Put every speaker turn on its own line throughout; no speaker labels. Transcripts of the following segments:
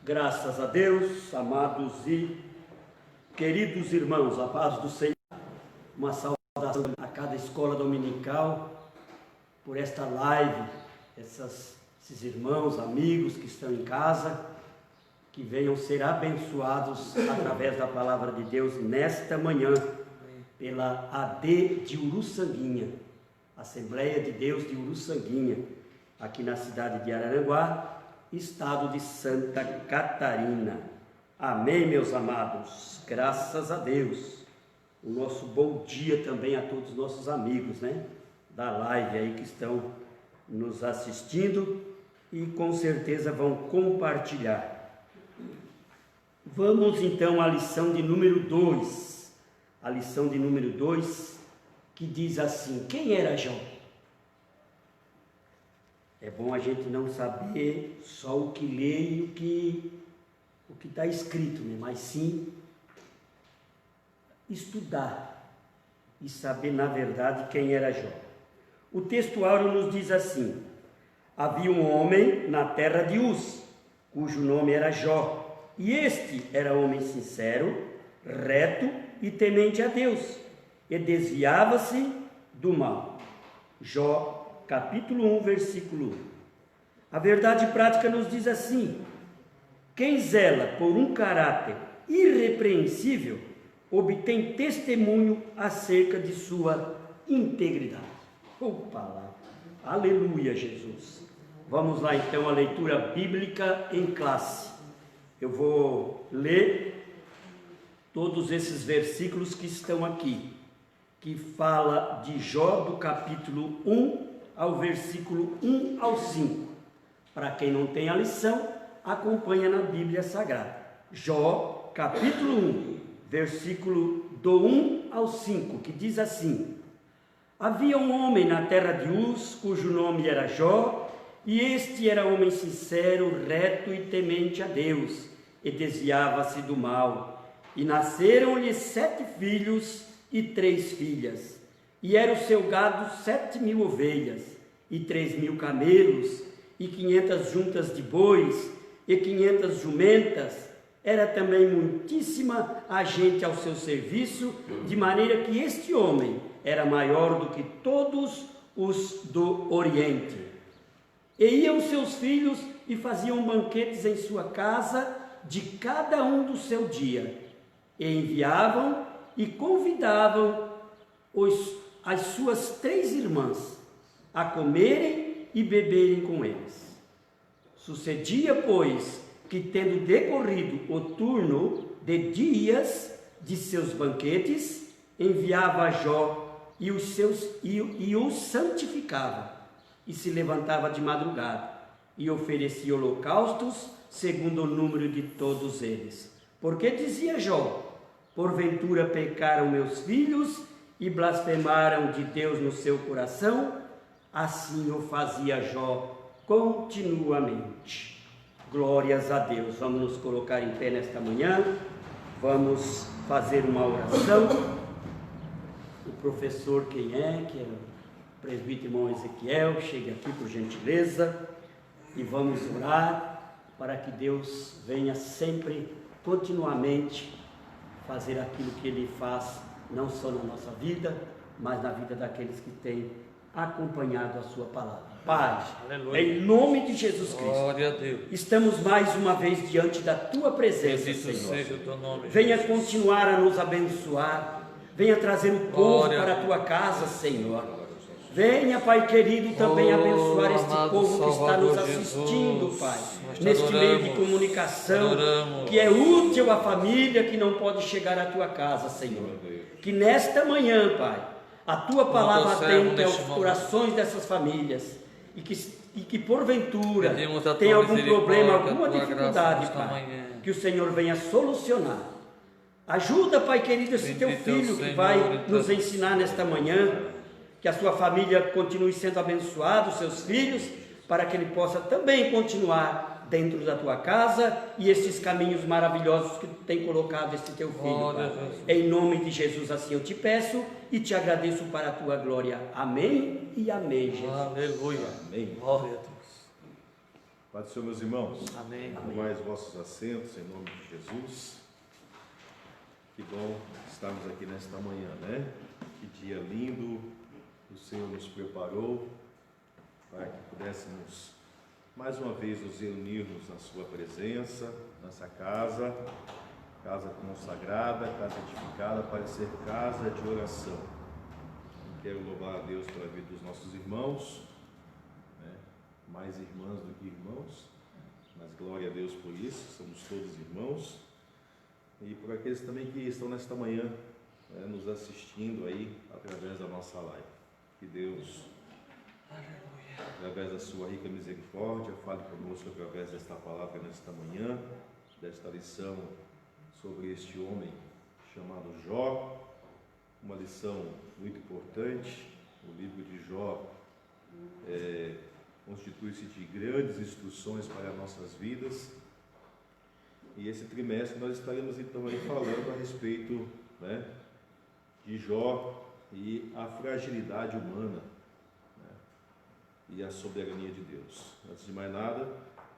Graças a Deus, amados e queridos irmãos, a paz do Senhor, uma saudação a cada escola dominical, por esta live, esses irmãos, amigos que estão em casa, que venham ser abençoados através da palavra de Deus nesta manhã, pela AD de Uruçanguinha, Assembleia de Deus de Uruçanguinha, aqui na cidade de Araranguá, estado de Santa Catarina. Amém, meus amados, graças a Deus. O nosso bom dia também a todos os nossos amigos, da live aí que estão nos assistindo e com certeza vão compartilhar. Vamos então à lição de número 2, a lição de número 2, que diz assim: quem era Jó? É bom a gente não saber só o que lê e o que está escrito, mas sim estudar e saber na verdade quem era Jó. O texto áureo nos diz assim: havia um homem na terra de Uz, cujo nome era Jó, e este era homem sincero, reto e temente a Deus, e desviava-se do mal. Jó capítulo 1, versículo 1. A verdade prática nos diz assim: quem zela por um caráter irrepreensível obtém testemunho acerca de sua integridade. Palavra. Aleluia, Jesus. Vamos lá então à leitura bíblica em classe. Eu vou ler todos esses versículos que estão aqui, que fala de Jó do capítulo 1 ao versículo 1 ao 5. Para quem não tem a lição, acompanha na Bíblia Sagrada. Jó, capítulo 1, versículo do 1 ao 5, que diz assim: havia um homem na terra de Uz, cujo nome era Jó, e este era homem sincero, reto e temente a Deus, e desviava-se do mal. E nasceram-lhe 7 filhos e 3 filhas. E era o seu gado 7.000 ovelhas, e 3.000 camelos, e 500 juntas de bois, e 500 jumentas. Era também muitíssima a gente ao seu serviço, de maneira que este homem era maior do que todos os do Oriente. E iam seus filhos e faziam banquetes em sua casa, de cada um do seu dia, e enviavam e convidavam as suas 3 irmãs a comerem e beberem com eles. Sucedia, pois, que tendo decorrido o turno de dias de seus banquetes, enviava a Jó e os santificava, e se levantava de madrugada, e oferecia holocaustos segundo o número de todos eles. Porque dizia Jó: porventura pecaram meus filhos e blasfemaram de Deus no seu coração? Assim o fazia Jó continuamente. Glórias a Deus. Vamos nos colocar em pé nesta manhã, vamos fazer uma oração. O professor que é o presbítero irmão Ezequiel, chegue aqui por gentileza, e vamos orar para que Deus venha sempre, continuamente, fazer aquilo que Ele faz, não só na nossa vida, mas na vida daqueles que têm acompanhado a sua palavra. Pai, aleluia, em nome de Jesus Cristo, glória a Deus, estamos mais uma vez diante da Tua presença,
bendito
Senhor.
Seja o teu nome,
venha
Jesus.
Continuar a nos abençoar, venha trazer o povo para a Tua casa, Senhor. Venha, Pai querido, também abençoar este povo que está nos assistindo, Jesus. Pai, neste meio de comunicação, que é útil à família que não pode chegar à Tua casa, Senhor. Que nesta manhã, Pai, a Tua palavra atente aos corações dessas famílias, e que porventura tem algum problema, alguma dificuldade, Pai, que o Senhor venha solucionar. Ajuda, Pai querido, esse Teu filho que vai nos ensinar nesta manhã, que a sua família continue sendo abençoada, os seus filhos, para que ele possa também continuar dentro da Tua casa e estes caminhos maravilhosos que Tu tem colocado esse Teu filho, Pai. Em nome de Jesus assim eu te peço e te agradeço para a Tua glória. Amém e amém, Jesus.
Aleluia.
Amém.
Glória a Deus. Paz do Senhor, meus irmãos.
Amém.
Tomai os vossos assentos em nome de Jesus. Que bom estarmos aqui nesta manhã, né? Que dia lindo o Senhor nos preparou para que pudéssemos mais uma vez nos reunirmos na sua presença, nessa casa consagrada, casa edificada para ser casa de oração. Quero louvar a Deus pela vida dos nossos irmãos, né? Mais irmãs do que irmãos, mas glória a Deus por isso, somos todos irmãos. E por aqueles também que estão nesta manhã, né, nos assistindo aí através da nossa live. Que Deus, através da sua rica misericórdia, fale conosco através desta palavra nesta manhã, desta lição sobre este homem chamado Jó. Uma lição muito importante. O livro de Jó constitui-se de grandes instruções para as nossas vidas. E esse trimestre nós estaremos então aí falando a respeito, né, de Jó e a fragilidade humana, né, e a soberania de Deus. Antes de mais nada,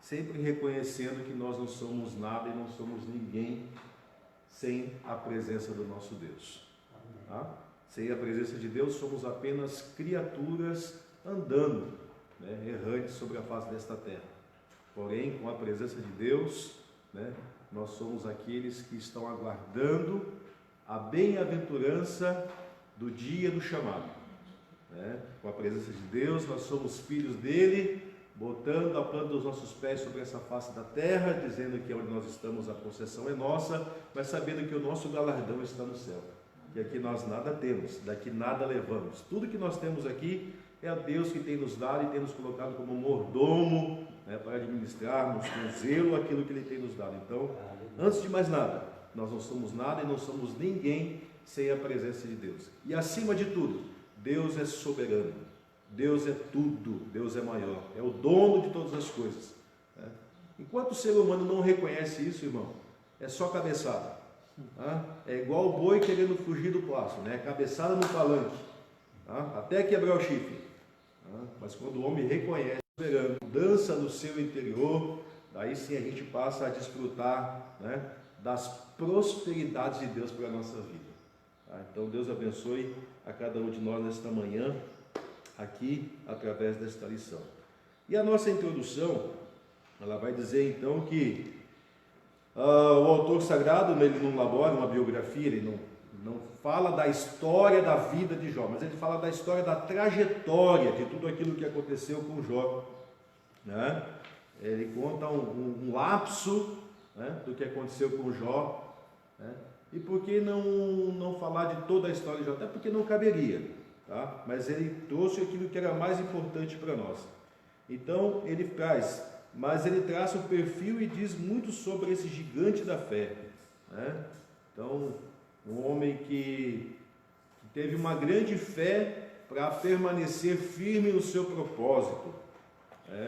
sempre reconhecendo que nós não somos nada e não somos ninguém sem a presença do nosso Deus. Tá? Sem a presença de Deus, somos apenas criaturas andando, né, errantes sobre a face desta terra. Porém, com a presença de Deus, né, nós somos aqueles que estão aguardando a bem-aventurança do dia do chamado. Né? Com a presença de Deus, nós somos filhos dele, botando a planta dos nossos pés sobre essa face da terra, dizendo que onde nós estamos a possessão é nossa, mas sabendo que o nosso galardão está no céu. E aqui nós nada temos, daqui nada levamos. Tudo que nós temos aqui é a Deus que tem nos dado e tem nos colocado como mordomo, né, para administrarmos com zelo aquilo que Ele tem nos dado. Então, antes de mais nada, nós não somos nada e não somos ninguém sem a presença de Deus. E acima de tudo, Deus é soberano, Deus é tudo, Deus é maior, é o dono de todas as coisas. Né? Enquanto o ser humano não reconhece isso, irmão, é só cabeçada. Tá? É igual o boi querendo fugir do pasto, né? Cabeçada no palanque, tá? Até quebrar o chifre. Tá? Mas quando o homem reconhece o soberano, dança no seu interior, daí sim a gente passa a desfrutar, né, das prosperidades de Deus para a nossa vida. Tá? Então Deus abençoe a cada um de nós nesta manhã, aqui através desta lição. E a nossa introdução, ela vai dizer então que o autor sagrado, ele não elabora uma biografia, ele não fala da história da vida de Jó, mas ele fala da história da trajetória de tudo aquilo que aconteceu com Jó. Né? Ele conta um lapso, né, do que aconteceu com Jó. Né? E por que não falar de toda a história de Jó? Até porque não caberia. Tá? Mas ele trouxe aquilo que era mais importante para nós. Então ele traça o perfil e diz muito sobre esse gigante da fé. Né? Então, um homem que teve uma grande fé para permanecer firme no seu propósito.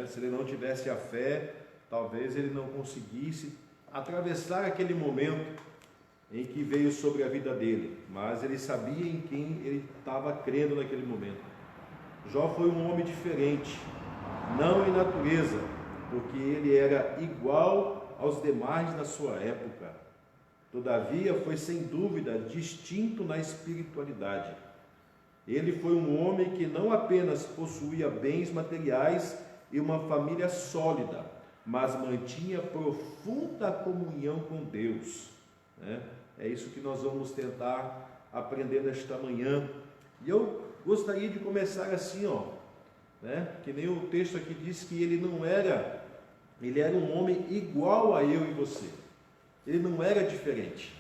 Se ele não tivesse a fé, talvez ele não conseguisse atravessar aquele momento em que veio sobre a vida dele, mas ele sabia em quem ele estava crendo naquele momento. Jó foi um homem diferente, não em natureza, porque ele era igual aos demais da sua época. Todavia, foi sem dúvida distinto na espiritualidade. Ele foi um homem que não apenas possuía bens materiais e uma família sólida, mas mantinha profunda comunhão com Deus. Né? É isso que nós vamos tentar aprender nesta manhã. E eu gostaria de começar assim, né? Que nem o texto aqui diz que ele era um homem igual a eu e você. Ele não era diferente.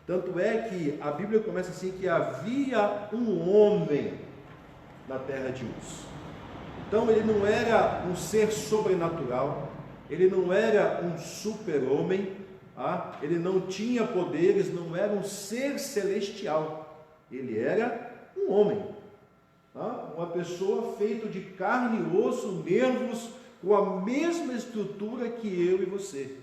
Tanto é que a Bíblia começa assim, que havia um homem na terra de Uz. Então ele não era um ser sobrenatural, ele não era um super-homem, ele não tinha poderes, não era um ser celestial, ele era um homem, uma pessoa feita de carne e osso, nervos, com a mesma estrutura que eu e você.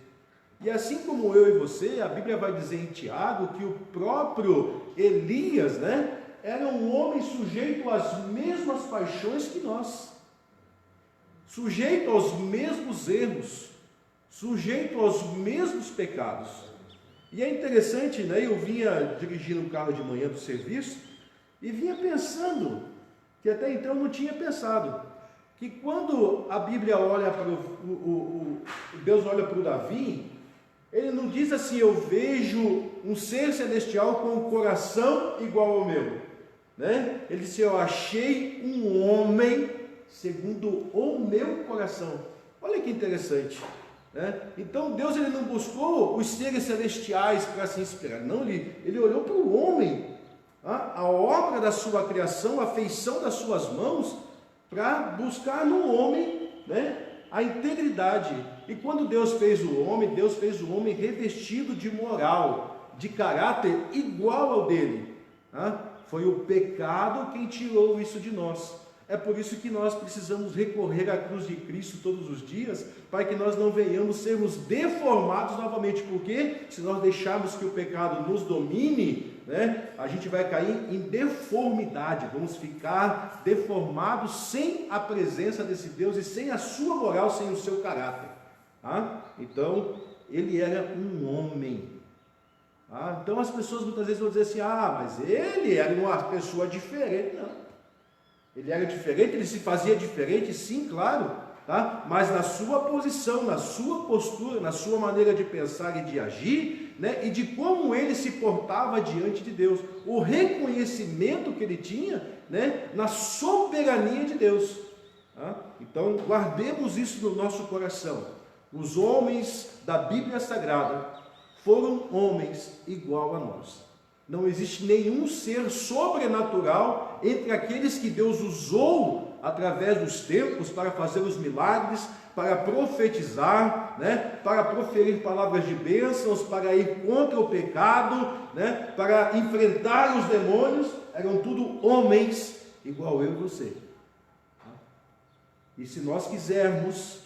E assim como eu e você, a Bíblia vai dizer em Tiago que o próprio Elias, né, era um homem sujeito às mesmas paixões que nós. sujeito aos mesmos erros, sujeito aos mesmos pecados. E é interessante, né? Eu vinha dirigindo o carro de manhã do serviço e vinha pensando, que até então eu não tinha pensado, que quando a Bíblia olha para Deus olha para o Davi, ele não diz assim: eu vejo um ser celestial com um coração igual ao meu, né? Ele disse: eu achei um homem segundo o meu coração. Olha que interessante, né? Então Deus, ele não buscou os seres celestiais para se inspirar, não, ele olhou para o homem, a obra da sua criação, a feição das suas mãos, para buscar no homem, né, a integridade. E quando Deus fez o homem revestido de moral, de caráter igual ao dele. Foi o pecado quem tirou isso de nós. É por isso que nós precisamos recorrer à cruz de Cristo todos os dias, para que nós não venhamos sermos deformados novamente, porque se nós deixarmos que o pecado nos domine, né, a gente vai cair em deformidade, vamos ficar deformados sem a presença desse Deus e sem a sua moral, sem o seu caráter. Então, ele era um homem. Então as pessoas muitas vezes vão dizer assim: mas ele era uma pessoa diferente. Não. Ele era diferente, ele se fazia diferente, sim, claro, mas na sua posição, na sua postura, na sua maneira de pensar e de agir, né, e de como ele se portava diante de Deus, o reconhecimento que ele tinha, né, na soberania de Deus. Então guardemos isso no nosso coração. Os homens da Bíblia Sagrada foram homens igual a nós. Não existe nenhum ser sobrenatural entre aqueles que Deus usou através dos tempos para fazer os milagres, para profetizar, né, para proferir palavras de bênçãos, para ir contra o pecado, né, para enfrentar os demônios. Eram tudo homens igual eu e você. E se nós quisermos,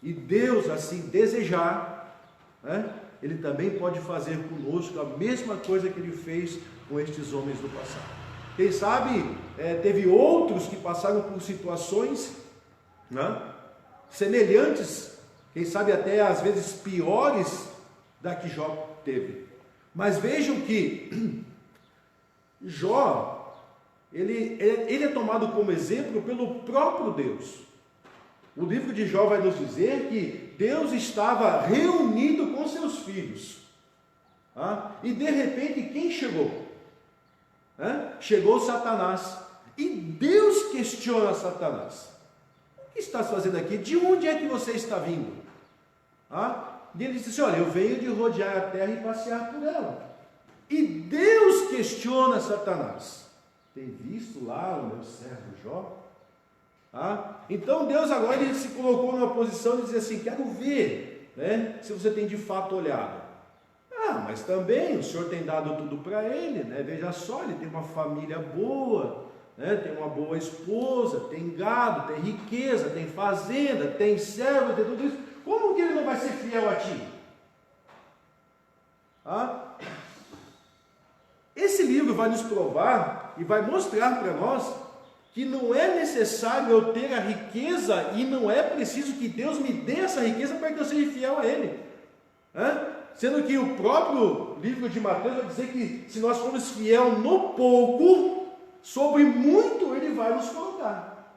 e Deus assim desejar, né, Ele também pode fazer conosco a mesma coisa que Ele fez com estes homens do passado. Quem sabe teve outros que passaram por situações, né, semelhantes, quem sabe até às vezes piores da que Jó teve. Mas vejam que Jó, ele é tomado como exemplo pelo próprio Deus. O livro de Jó vai nos dizer que Deus estava reunido com seus filhos. E de repente quem chegou? Chegou Satanás. E Deus questiona Satanás: o que estás fazendo aqui? De onde é que você está vindo? E ele disse assim: olha, eu venho de rodear a terra e passear por ela. E Deus questiona Satanás: tem visto lá o meu servo Jó? Então Deus agora ele se colocou numa posição de dizer assim: quero ver, né, se você tem de fato olhado. Mas também o Senhor tem dado tudo para ele, né? Veja só, ele tem uma família boa, né? Tem uma boa esposa, tem gado, tem riqueza, tem fazenda, tem servo, tem tudo isso. Como que ele não vai ser fiel a ti? Esse livro vai nos provar e vai mostrar para nós que não é necessário eu ter a riqueza e não é preciso que Deus me dê essa riqueza para que eu seja fiel a Ele. Sendo que o próprio livro de Mateus vai dizer que se nós formos fiel no pouco, sobre muito Ele vai nos colocar.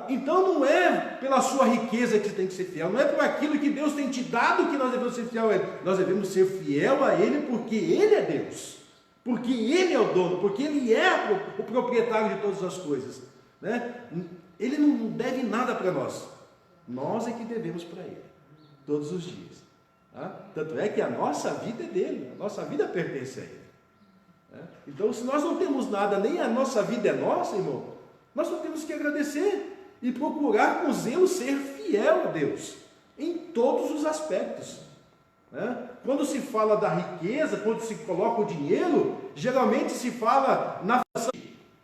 Então não é pela sua riqueza que você tem que ser fiel, não é por aquilo que Deus tem te dado que nós devemos ser fiel a Ele. Nós devemos ser fiel a Ele porque Ele é Deus. Porque Ele é o dono, porque Ele é o proprietário de todas as coisas, né? Ele não deve nada para nós. Nós é que devemos para Ele, todos os dias. Tanto é que a nossa vida é dele, a nossa vida pertence a Ele. Então, se nós não temos nada, nem a nossa vida é nossa, irmão, nós só temos que agradecer e procurar com zelo ser fiel a Deus, em todos os aspectos. Quando se fala da riqueza, quando se coloca o dinheiro, geralmente se fala na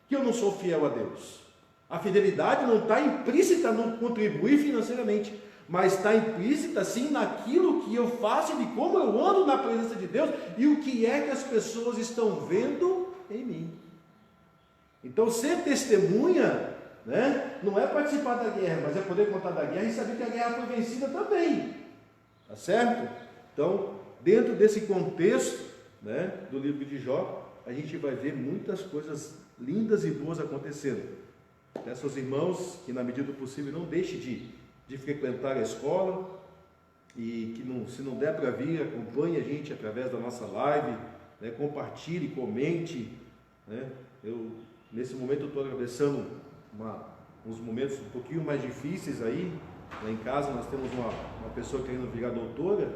que eu não sou fiel a Deus. A fidelidade não está implícita no contribuir financeiramente, mas está implícita sim naquilo que eu faço e de como eu ando na presença de Deus e o que é que as pessoas estão vendo em mim. Então ser testemunha né? Não é participar da guerra, mas é poder contar da guerra e saber que a guerra foi vencida também. Tá certo? Então, dentro desse contexto, né, do livro de Jó, a gente vai ver muitas coisas lindas e boas acontecendo. Peço aos irmãos que, na medida do possível, não deixe de frequentar a escola e que, se não der para vir, acompanhe a gente através da nossa live, né, compartilhe, comente, né? Nesse momento, eu estou atravessando uns momentos um pouquinho mais difíceis aí. Lá em casa nós temos uma pessoa querendo virar doutora,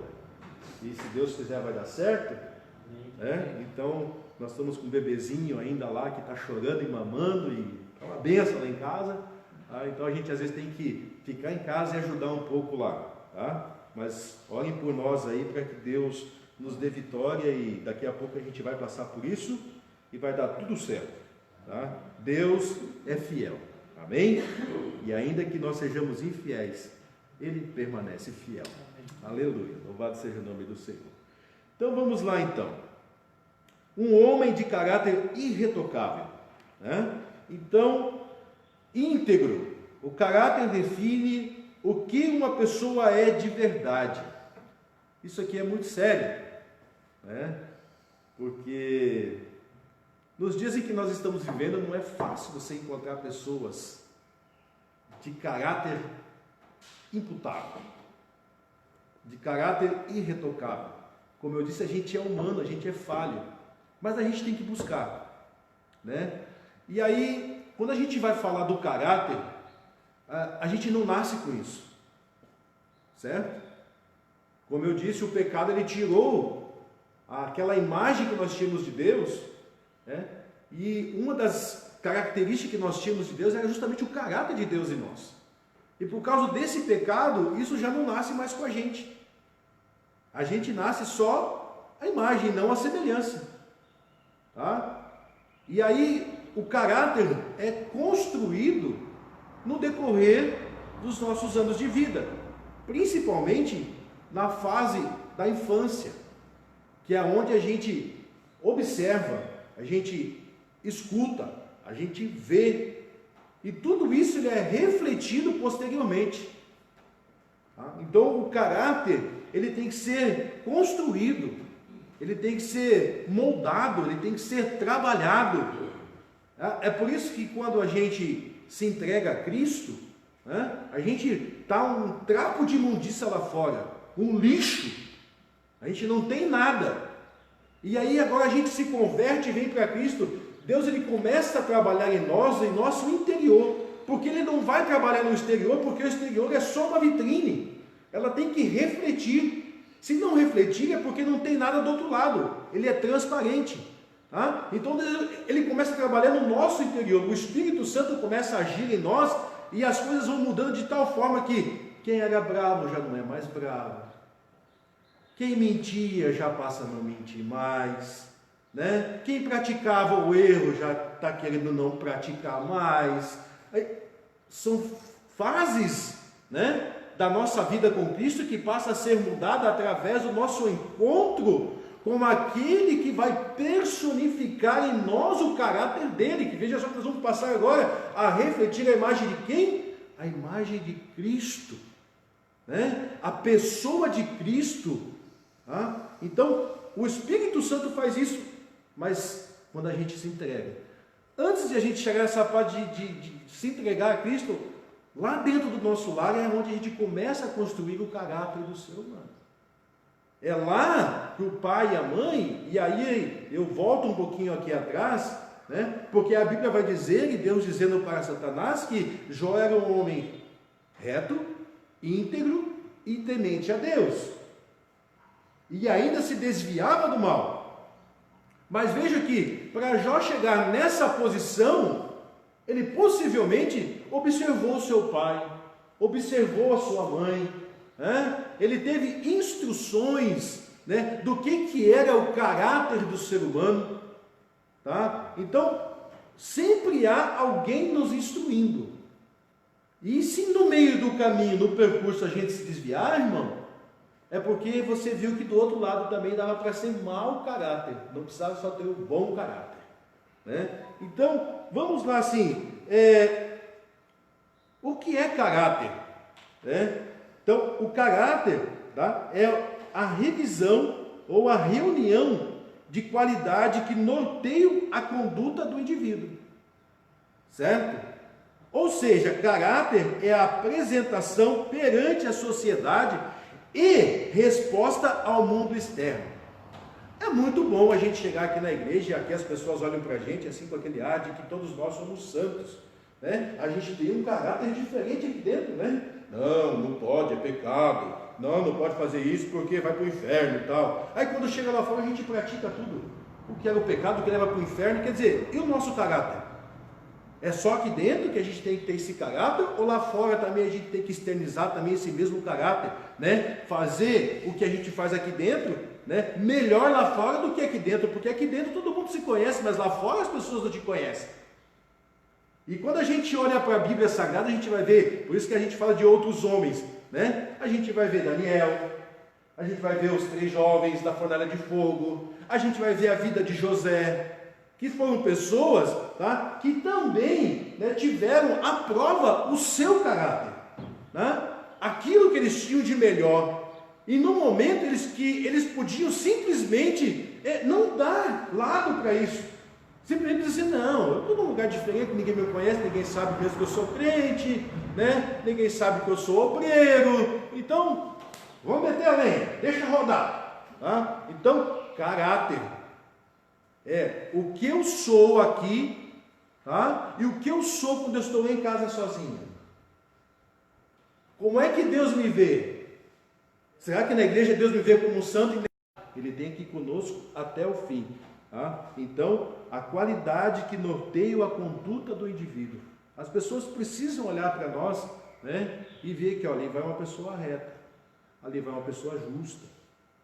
e se Deus quiser vai dar certo, né? Então nós estamos com um bebezinho ainda lá que está chorando e mamando, e é uma benção lá em casa, tá? Então a gente às vezes tem que ficar em casa e ajudar um pouco lá, tá? Mas orem por nós aí para que Deus nos dê vitória, e daqui a pouco a gente vai passar por isso e vai dar tudo certo, tá? Deus é fiel. Amém? E ainda que nós sejamos infiéis, Ele permanece fiel. Amém. Aleluia. Louvado seja o nome do Senhor. Então vamos lá então. Um homem de caráter irretocável, né? Então, íntegro. O caráter define o que uma pessoa é de verdade. Isso aqui é muito sério, né? Porque nos dias em que nós estamos vivendo, não é fácil você encontrar pessoas de caráter imputável, de caráter irretocável. Como eu disse, a gente é humano, a gente é falho, mas a gente tem que buscar, né? E aí, quando a gente vai falar do caráter, a gente não nasce com isso, certo? Como eu disse, o pecado ele tirou aquela imagem que nós tínhamos de Deus, né? E uma das características que nós tínhamos de Deus era justamente o caráter de Deus em nós. E por causa desse pecado, isso já não nasce mais com a gente. A gente nasce só a imagem, não a semelhança. Tá? E aí o caráter é construído no decorrer dos nossos anos de vida, principalmente na fase da infância, que é onde a gente observa, a gente escuta, a gente vê, e tudo isso ele é refletido posteriormente. Tá? Então o caráter ele tem que ser construído, ele tem que ser moldado, ele tem que ser trabalhado. Tá? É por isso que quando a gente se entrega a Cristo, né, a gente está um trapo de imundícia lá fora, um lixo, a gente não tem nada. E aí agora a gente se converte e vem para Cristo. Deus ele começa a trabalhar em nós, em nosso interior, porque Ele não vai trabalhar no exterior, porque o exterior é só uma vitrine, ela tem que refletir. Se não refletir é porque não tem nada do outro lado, ele é transparente. Tá? Então Ele começa a trabalhar no nosso interior, o Espírito Santo começa a agir em nós, e as coisas vão mudando de tal forma que quem era bravo já não é mais bravo, quem mentia já passa a não mentir mais, né? Quem praticava o erro já está querendo não praticar mais. São fases, né, da nossa vida com Cristo que passa a ser mudada através do nosso encontro com aquele que vai personificar em nós o caráter dele, que veja só que nós vamos passar agora a refletir a imagem de quem? A imagem de Cristo, né? A pessoa de Cristo. Tá? Então o Espírito Santo faz isso, mas quando a gente se entrega, antes de a gente chegar nessa parte de se entregar a Cristo, lá dentro do nosso lar é onde a gente começa a construir o caráter do ser humano. É lá que o pai e a mãe, e aí eu volto um pouquinho aqui atrás, né? Porque a Bíblia vai dizer, e Deus dizendo para Satanás, que Jó era um homem reto, íntegro e temente a Deus, e ainda se desviava do mal. Mas veja que para Jó chegar nessa posição, ele possivelmente observou o seu pai, observou a sua mãe, né? Ele teve instruções, né, do que era o caráter do ser humano. Tá? Então, sempre há alguém nos instruindo. E se no meio do caminho, no percurso, a gente se desviar, irmão, é porque você viu que do outro lado também dava para ser mau caráter, não precisava só ter o bom caráter, né? Então, vamos lá assim, O que é caráter? Então, o caráter, tá, é a revisão ou a reunião de qualidade que norteiam a conduta do indivíduo, certo? Ou seja, caráter é a apresentação perante a sociedade e resposta ao mundo externo. É muito bom a gente chegar aqui na igreja e aqui as pessoas olham para a gente assim com aquele ar de que todos nós somos santos, né? A gente tem um caráter diferente aqui dentro, né? Não pode, é pecado. Não pode fazer isso porque vai para o inferno e tal. Aí quando chega lá fora a gente pratica tudo. O que era o pecado, o que leva para o inferno. Quer dizer, e o nosso caráter? É só aqui dentro que a gente tem que ter esse caráter, ou lá fora também a gente tem que externizar também esse mesmo caráter, né? Fazer o que a gente faz aqui dentro, né? Melhor lá fora do que aqui dentro, porque aqui dentro todo mundo se conhece, mas lá fora as pessoas não te conhecem. E quando a gente olha para a Bíblia Sagrada, a gente vai ver, por isso que a gente fala de outros homens, né? A gente vai ver Daniel, a gente vai ver os 3 jovens da fornalha de fogo, a gente vai ver a vida de José, que foram pessoas, tá, que também, né, tiveram à prova o seu caráter, né? Aquilo que eles tinham de melhor, e no momento eles podiam simplesmente não dar lado para isso, simplesmente dizer, não, eu estou num lugar diferente, ninguém me conhece, ninguém sabe mesmo que eu sou crente, né? Ninguém sabe que eu sou obreiro, então vamos meter a lenha, deixa rodar, tá? Então, caráter é o que eu sou aqui, tá? E o que eu sou quando eu estou em casa sozinho. Como é que Deus me vê? Será que na igreja Deus me vê como um santo? Ele tem que ir conosco até o fim, tá? Então, a qualidade que norteia a conduta do indivíduo. As pessoas precisam olhar para nós, né, e ver que ali vai uma pessoa reta, ali vai uma pessoa justa,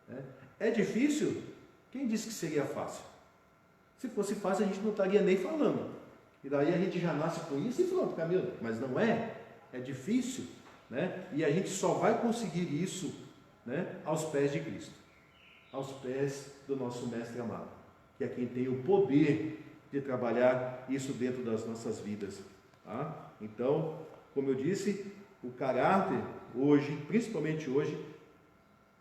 né? É difícil? Quem disse que seria fácil? Se fosse fácil, a gente não estaria nem falando. E daí a gente já nasce com isso e pronto, Camilo. Mas não é. É difícil, né? E a gente só vai conseguir isso, né, aos pés de Cristo. Aos pés do nosso Mestre amado. Que é quem tem o poder de trabalhar isso dentro das nossas vidas. Tá? Então, como eu disse, o caráter hoje, principalmente hoje,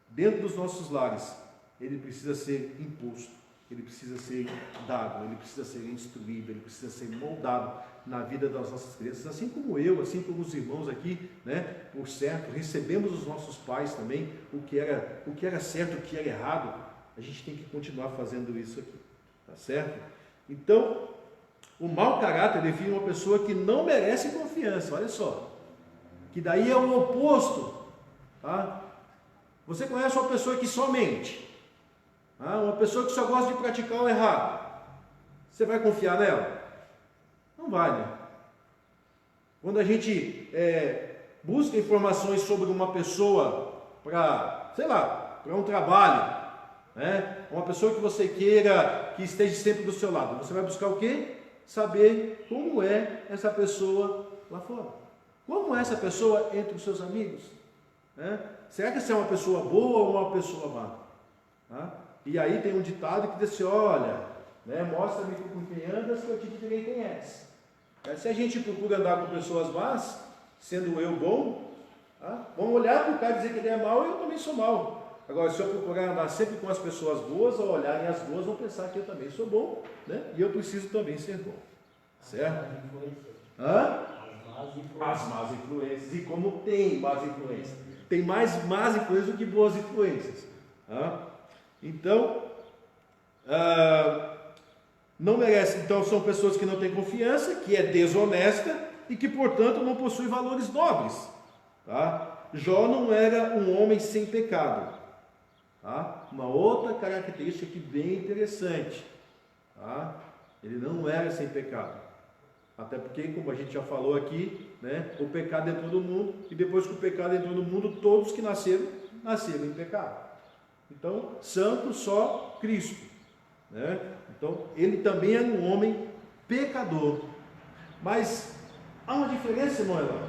dentro dos nossos lares, ele precisa ser imposto. Ele precisa ser dado, ele precisa ser instruído, ele precisa ser moldado na vida das nossas crianças, assim como eu, assim como os irmãos aqui, né? Por certo, recebemos dos nossos pais também o que era certo, o que era errado. A gente tem que continuar fazendo isso aqui, tá certo? Então, o mau caráter define uma pessoa que não merece confiança, olha só, que daí é o oposto, tá? Você conhece uma pessoa que só mente? Uma pessoa que só gosta de praticar o errado, você vai confiar nela? Não vai, né? Quando a gente busca informações sobre uma pessoa para, sei lá, para um trabalho, né? Uma pessoa que você queira que esteja sempre do seu lado, você vai buscar o quê? Saber como é essa pessoa lá fora. Como é essa pessoa entre os seus amigos? Né? Será que essa é uma pessoa boa ou uma pessoa má? Tá? E aí tem um ditado que diz assim, olha, né, mostra-me com quem andas que eu te direi quem és. Se a gente procura andar com pessoas más, sendo eu bom, tá? Vamos olhar para o cara e dizer que ele é mau e eu também sou mau. Agora, se eu procurar andar sempre com as pessoas boas, ao olharem as boas, vão pensar que eu também sou bom, né? E eu preciso também ser bom. Certo? As más influências. E como tem más influências? Tem mais más influências do que boas influências. Então, não merece. Então, são pessoas que não têm confiança, que é desonesta e que, portanto, não possui valores nobres. Tá? Jó não era um homem sem pecado. Tá? Uma outra característica aqui bem interessante. Tá? Ele não era sem pecado. Até porque, como a gente já falou aqui, né, o pecado entrou no mundo, e depois que o pecado entrou no mundo, todos que nasceram em pecado. Então, santo só Cristo, né? Então, ele também era um homem pecador. Mas há uma diferença, irmão Elan,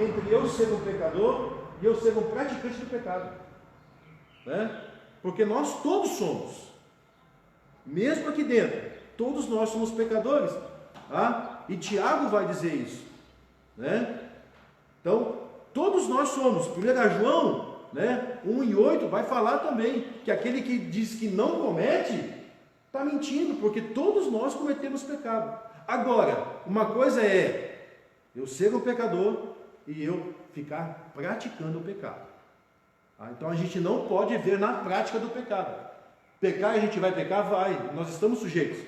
entre eu ser um pecador e eu ser um praticante do pecado, né? Porque nós todos somos, mesmo aqui dentro, todos nós somos pecadores, tá? E Tiago vai dizer isso. né? Então, todos nós somos. 1 João, né, 1:8 vai falar também que aquele que diz que não comete, está mentindo, porque todos nós cometemos pecado. Agora, uma coisa é eu ser um pecador e eu ficar praticando o pecado. Então a gente não pode ver na prática do pecado. Pecar, a gente vai pecar? Vai, nós estamos sujeitos.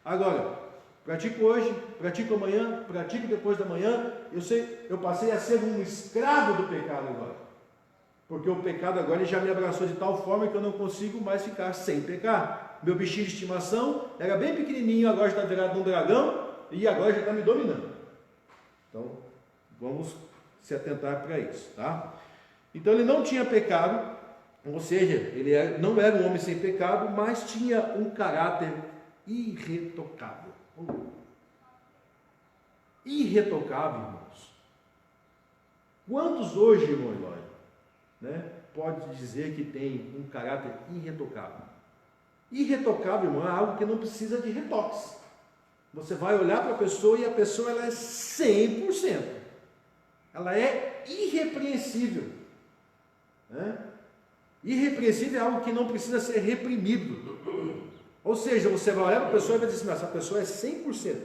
Agora, pratico hoje, pratico amanhã, pratico depois da manhã. Eu passei a ser um escravo do pecado agora. Porque o pecado agora ele já me abraçou de tal forma que eu não consigo mais ficar sem pecar. Meu bichinho de estimação era bem pequenininho, agora já está virado num dragão e agora já está me dominando. Então, vamos se atentar para isso, tá? Então ele não tinha pecado, ou seja, ele não era um homem sem pecado, mas tinha um caráter irretocável. Irretocável, irmãos. Quantos hoje, irmão Eloy, né, pode dizer que tem um caráter irretocável? Irretocável, irmão, é algo que não precisa de retoques. Você vai olhar para a pessoa e a pessoa ela é 100%. Ela é irrepreensível. Né? Irrepreensível é algo que não precisa ser reprimido. Ou seja, você vai olhar para a pessoa e vai dizer assim, essa pessoa é 100%.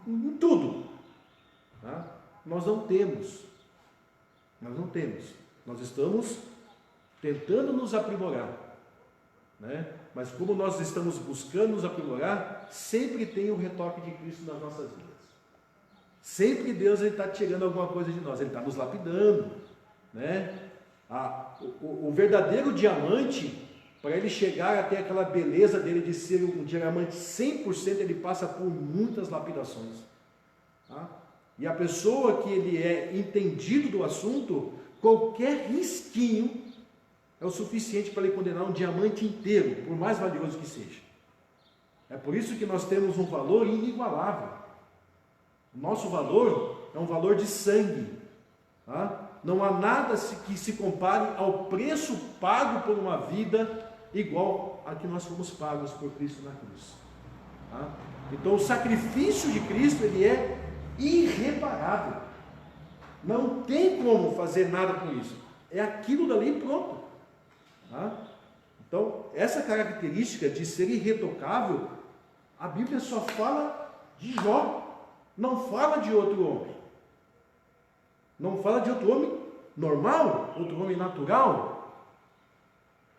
Em tudo. Tá? Nós não temos. Nós estamos tentando nos aprimorar. Né? Mas como nós estamos buscando nos aprimorar, sempre tem o retoque de Cristo nas nossas vidas. Sempre Deus está tirando alguma coisa de nós, Ele está nos lapidando. Né? O verdadeiro diamante, para ele chegar até aquela beleza dele de ser um diamante 100%, ele passa por muitas lapidações. Tá? E a pessoa que ele é entendido do assunto, qualquer risquinho é o suficiente para ele condenar um diamante inteiro, por mais valioso que seja. É por isso que nós temos um valor inigualável. O nosso valor é um valor de sangue. Tá? Não há nada que se compare ao preço pago por uma vida igual a que nós fomos pagos por Cristo na cruz. Tá? Então o sacrifício de Cristo ele é irreparável. Não tem como fazer nada com isso. É aquilo dali e pronto. Tá? Então, essa característica de ser irretocável, a Bíblia só fala de Jó, não fala de outro homem. Não fala de outro homem normal, outro homem natural.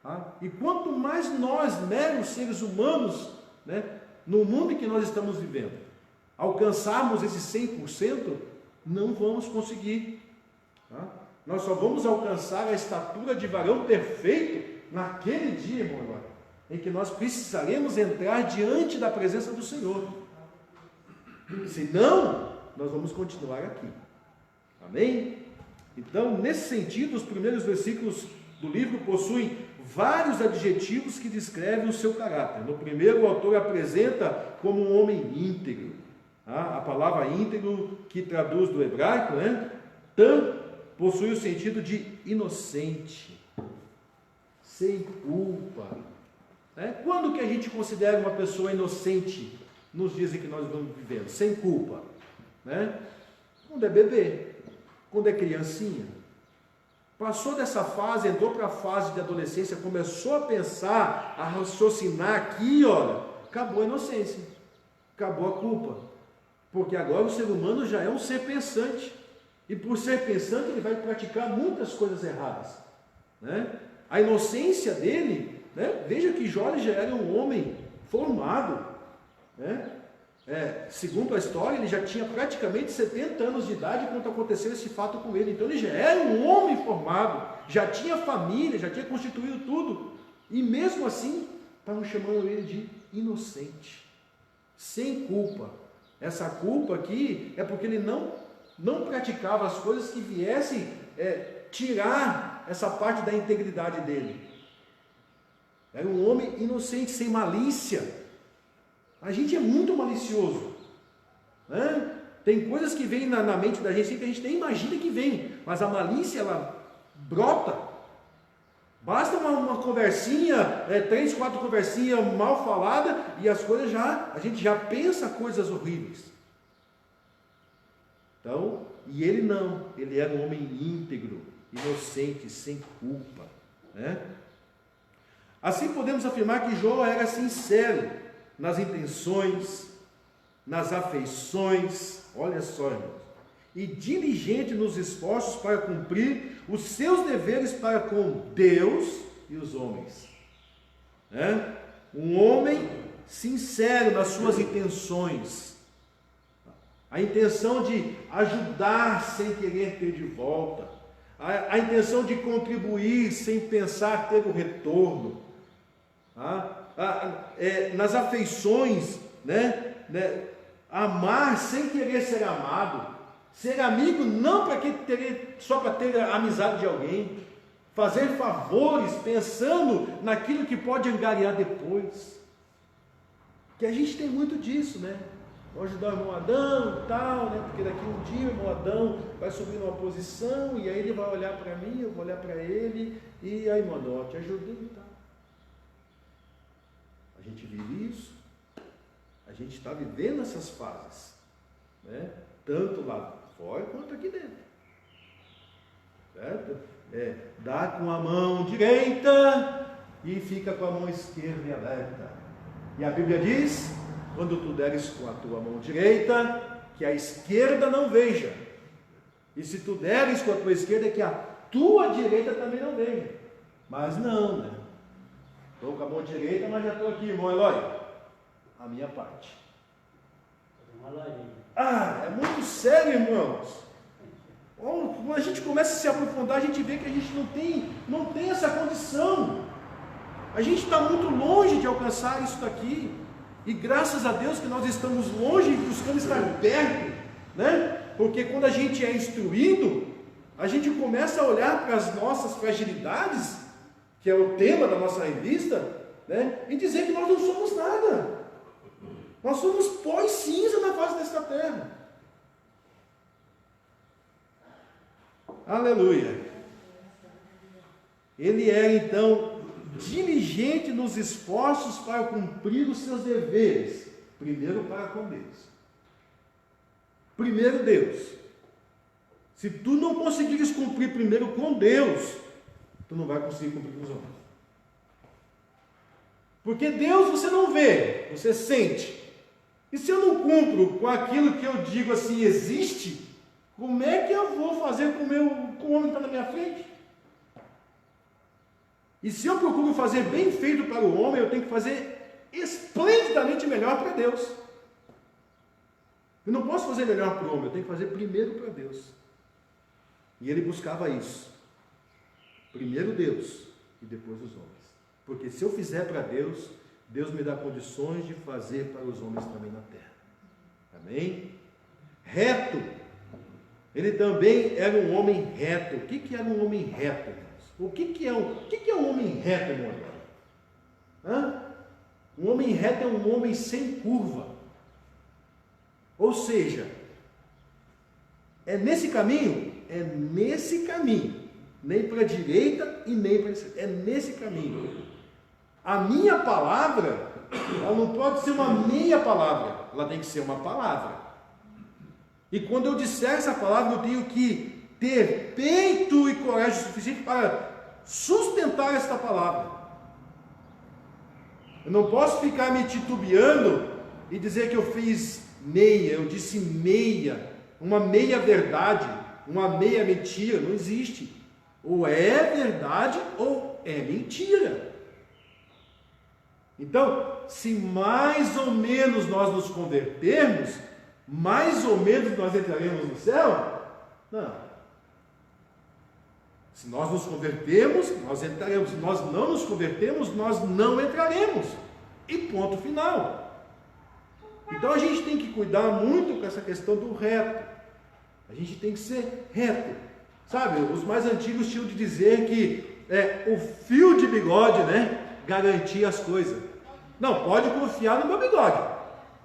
Tá? E quanto mais nós, meros seres humanos, né, no mundo em que nós estamos vivendo, alcançarmos esse 100%, não vamos conseguir. Tá? Nós só vamos alcançar a estatura de varão perfeito naquele dia, irmão, em que nós precisaremos entrar diante da presença do Senhor. Senão, nós vamos continuar aqui. Amém? Então, nesse sentido, os primeiros versículos do livro possuem vários adjetivos que descrevem o seu caráter. No primeiro, o autor apresenta como um homem íntegro. A palavra íntegro, que traduz do hebraico, né? Possui o sentido de inocente, sem culpa. Quando que a gente considera uma pessoa inocente nos dias em que nós vamos vivendo? Sem culpa. Quando é bebê, quando é criancinha. Passou dessa fase, entrou para a fase de adolescência, começou a pensar, a raciocinar aqui, olha, acabou a inocência, acabou a culpa. Porque agora o ser humano já é um ser pensante. E por ser pensante, ele vai praticar muitas coisas erradas. A inocência dele, veja que Jó já era um homem formado. Segundo a história, ele já tinha praticamente 70 anos de idade quando aconteceu esse fato com ele. Então ele já era um homem formado, já tinha família, já tinha constituído tudo. E mesmo assim, estavam chamando ele de inocente, sem culpa. Essa culpa aqui é porque ele não praticava as coisas que viessem tirar essa parte da integridade dele. Era um homem inocente, sem malícia. A gente é muito malicioso. Tem coisas que vêm na mente da gente que a gente nem imagina que vem, mas a malícia, ela brota. Basta uma conversinha, 3, 4 conversinhas mal faladas, e as coisas a gente já pensa coisas horríveis. Então, E ele não, ele era um homem íntegro, inocente, sem culpa, né? Assim podemos afirmar que Jó era sincero nas intenções, nas afeições, olha só, irmãos, e diligente nos esforços para cumprir os seus deveres para com Deus e os homens, né? Um homem sincero nas suas intenções, a intenção de ajudar sem querer ter de volta, a intenção de contribuir sem pensar ter o retorno, nas afeições, né? Amar sem querer ser amado, ser amigo não só para ter a amizade de alguém, fazer favores pensando naquilo que pode angariar depois, que a gente tem muito disso, né? Vou ajudar o irmão Adão e tal, né? Porque daqui um dia o irmão Adão vai subir numa posição e aí ele vai olhar para mim, eu vou olhar para ele, e aí, mano, ó, te ajudei e tal. A gente vive isso, a gente está vivendo essas fases, né? Tanto lá fora quanto aqui dentro, certo? Dá com a mão direita e fica com a mão esquerda em alerta. E a Bíblia diz: quando tu deres com a tua mão direita, que a esquerda não veja, e se tu deres com a tua esquerda, que a tua direita também não veja. Mas não, né? Estou com a mão direita, mas já estou aqui, irmão Eloy, a minha parte. É muito sério, irmãos. Quando a gente começa a se aprofundar, a gente vê que a gente não tem essa condição. A gente está muito longe de alcançar isso daqui. E graças a Deus que nós estamos longe e buscando estar perto, né? Porque quando a gente é instruído, a gente começa a olhar para as nossas fragilidades, que é o tema da nossa revista, né? E dizer que nós não somos nada. Nós somos pó e cinza na face desta terra. Aleluia. Ele é então diligente nos esforços para cumprir os seus deveres, primeiro para com Deus. Primeiro Deus. Se tu não conseguires cumprir primeiro com Deus, tu não vai conseguir cumprir com os homens. Porque Deus você não vê, você sente. E se eu não cumpro com aquilo que eu digo assim existe, como é que eu vou fazer com o homem que está na minha frente? E se eu procuro fazer bem feito para o homem, eu tenho que fazer esplendidamente melhor para Deus. Eu não posso fazer melhor para o homem, eu tenho que fazer primeiro para Deus. E ele buscava isso. Primeiro Deus e depois os homens. Porque se eu fizer para Deus, Deus me dá condições de fazer para os homens também na terra. Amém? Reto. Ele também era um homem reto. O que era um homem reto, irmãos? O que é um homem reto, irmão? Um homem reto é um homem sem curva. Ou seja, é nesse caminho? É nesse caminho. Nem para a direita e nem para a esquerda. É nesse caminho. A minha palavra, ela não pode ser uma meia palavra. Ela tem que ser uma palavra. E quando eu disser essa palavra, eu tenho que ter peito e coragem suficiente para sustentar esta palavra. Eu não posso ficar me titubeando e dizer que eu fiz meia, eu disse meia, uma meia verdade, uma meia mentira. Não existe. Ou é verdade ou é mentira. Então, se mais ou menos nós nos convertermos, mais ou menos nós entraremos no céu? Não. Se nós nos convertermos, nós entraremos. Se nós não nos convertermos, nós não entraremos. E ponto final. Então a gente tem que cuidar muito com essa questão do reto. A gente tem que ser reto. Sabe, os mais antigos tinham de dizer que o fio de bigode, né, garantia as coisas. Não, pode confiar no meu bigode.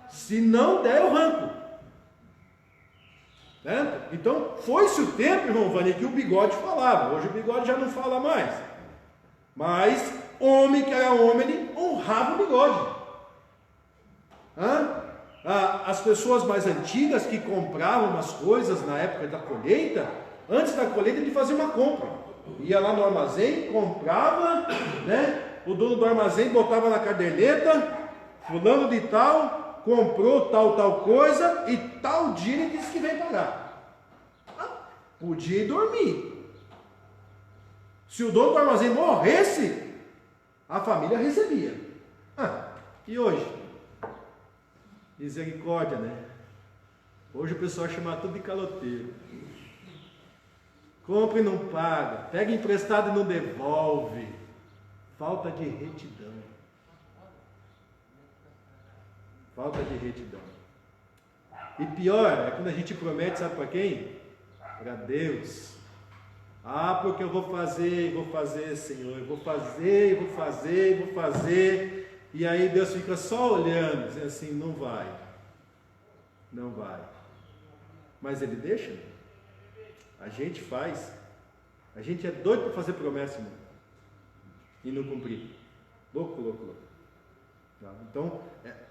Se não der, eu arranco. Certo? Então, foi-se o tempo, irmão Vani, que o bigode falava. Hoje o bigode já não fala mais. Mas, homem que era homem, ele honrava o bigode. as pessoas mais antigas que compravam as coisas na época da colheita, antes da colheita ele fazia uma compra. Ia lá no armazém, comprava, né? O dono do armazém botava na caderneta, fulano de tal, comprou tal coisa, e tal dia ele disse que vem pagar. Podia ir dormir. Se o dono do armazém morresse, a família recebia. E hoje? Misericórdia, né? Hoje o pessoal chama tudo de caloteiro. Compra e não paga, pega emprestado e não devolve. Falta de retidão. Falta de retidão. E pior é quando a gente promete, sabe para quem? Para Deus. Porque eu vou fazer, Senhor, eu vou fazer. E aí Deus fica só olhando, dizendo assim, não vai. Mas Ele deixa? A gente faz. A gente é doido para fazer promessa, irmão, e não cumprir. Louco. Então,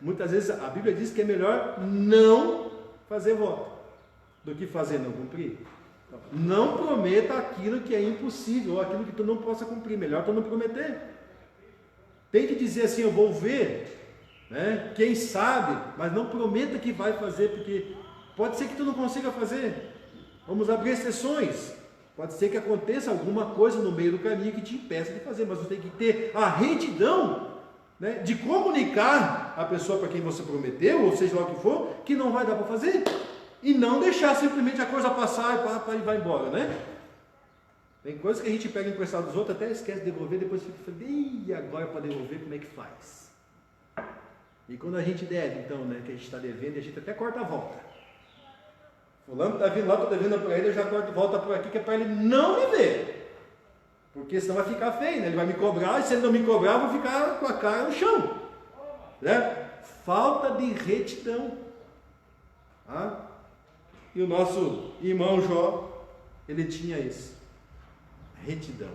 muitas vezes a Bíblia diz que é melhor não fazer voto do que fazer não cumprir. Então, não prometa aquilo que é impossível, ou aquilo que tu não possa cumprir. Melhor tu não prometer. Tem que dizer assim, eu vou ver, né? Quem sabe, mas não prometa que vai fazer, porque pode ser que tu não consiga fazer. Vamos abrir exceções. Pode ser que aconteça alguma coisa no meio do caminho que te impeça de fazer, mas você tem que ter a retidão, né, de comunicar a pessoa para quem você prometeu, ou seja lá o que for, que não vai dar para fazer, e não deixar simplesmente a coisa passar e vai embora, né? Tem coisas que a gente pega emprestado dos outros, até esquece de devolver, depois fica falando, e agora para devolver, como é que faz? E quando a gente deve, então, né, que a gente está devendo, a gente até corta a volta. Fulano está vindo lá, estou devendo para ele, eu já corto volta por aqui, que é para ele não me ver. Porque senão vai ficar feio, né? Ele vai me cobrar, e se ele não me cobrar, eu vou ficar com a cara no chão. Né? Falta de retidão. E o nosso irmão Jó, ele tinha isso. Retidão.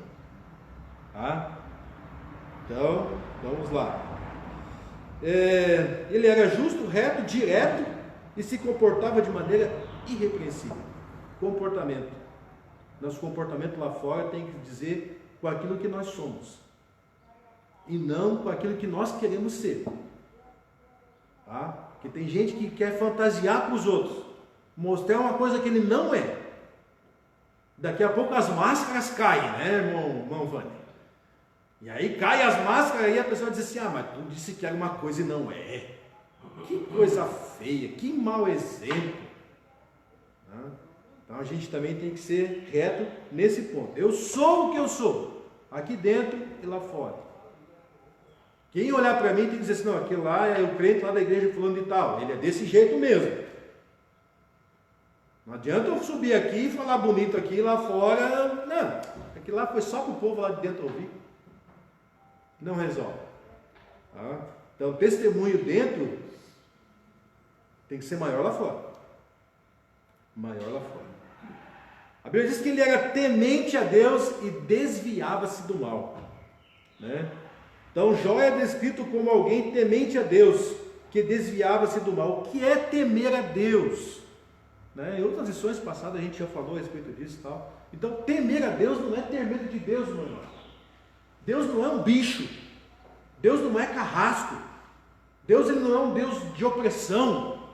Então, vamos lá. Ele era justo, reto, direto e se comportava de maneira irrepreensível. Comportamento. Nosso comportamento lá fora tem que dizer com aquilo que nós somos e não com aquilo que nós queremos ser. Porque tem gente que quer fantasiar para os outros, mostrar uma coisa que ele não é. Daqui a pouco as máscaras caem, né, irmão Vânia? E aí caem as máscaras e a pessoa diz assim, mas tu disse que era uma coisa e não é. Que coisa feia, que mau exemplo. Então a gente também tem que ser reto nesse ponto. Eu sou o que eu sou, aqui dentro e lá fora. Quem olhar para mim tem que dizer assim, não, aquele lá é o crente lá da igreja fulano de tal, ele é desse jeito mesmo. Não adianta eu subir aqui e falar bonito aqui lá fora, não, aquilo lá foi só para o povo lá de dentro ouvir. Não resolve. Então o testemunho dentro tem que ser maior lá fora. Maior lá fora. A Bíblia diz que ele era temente a Deus e desviava-se do mal, né? Então Jó é descrito como alguém temente a Deus, que desviava-se do mal. O que é temer a Deus? Né? Em outras lições passadas a gente já falou a respeito disso e tal. Então temer a Deus não é ter medo de Deus, meu irmão. Deus não é um bicho. Deus não é carrasco. Deus ele não é um Deus de opressão,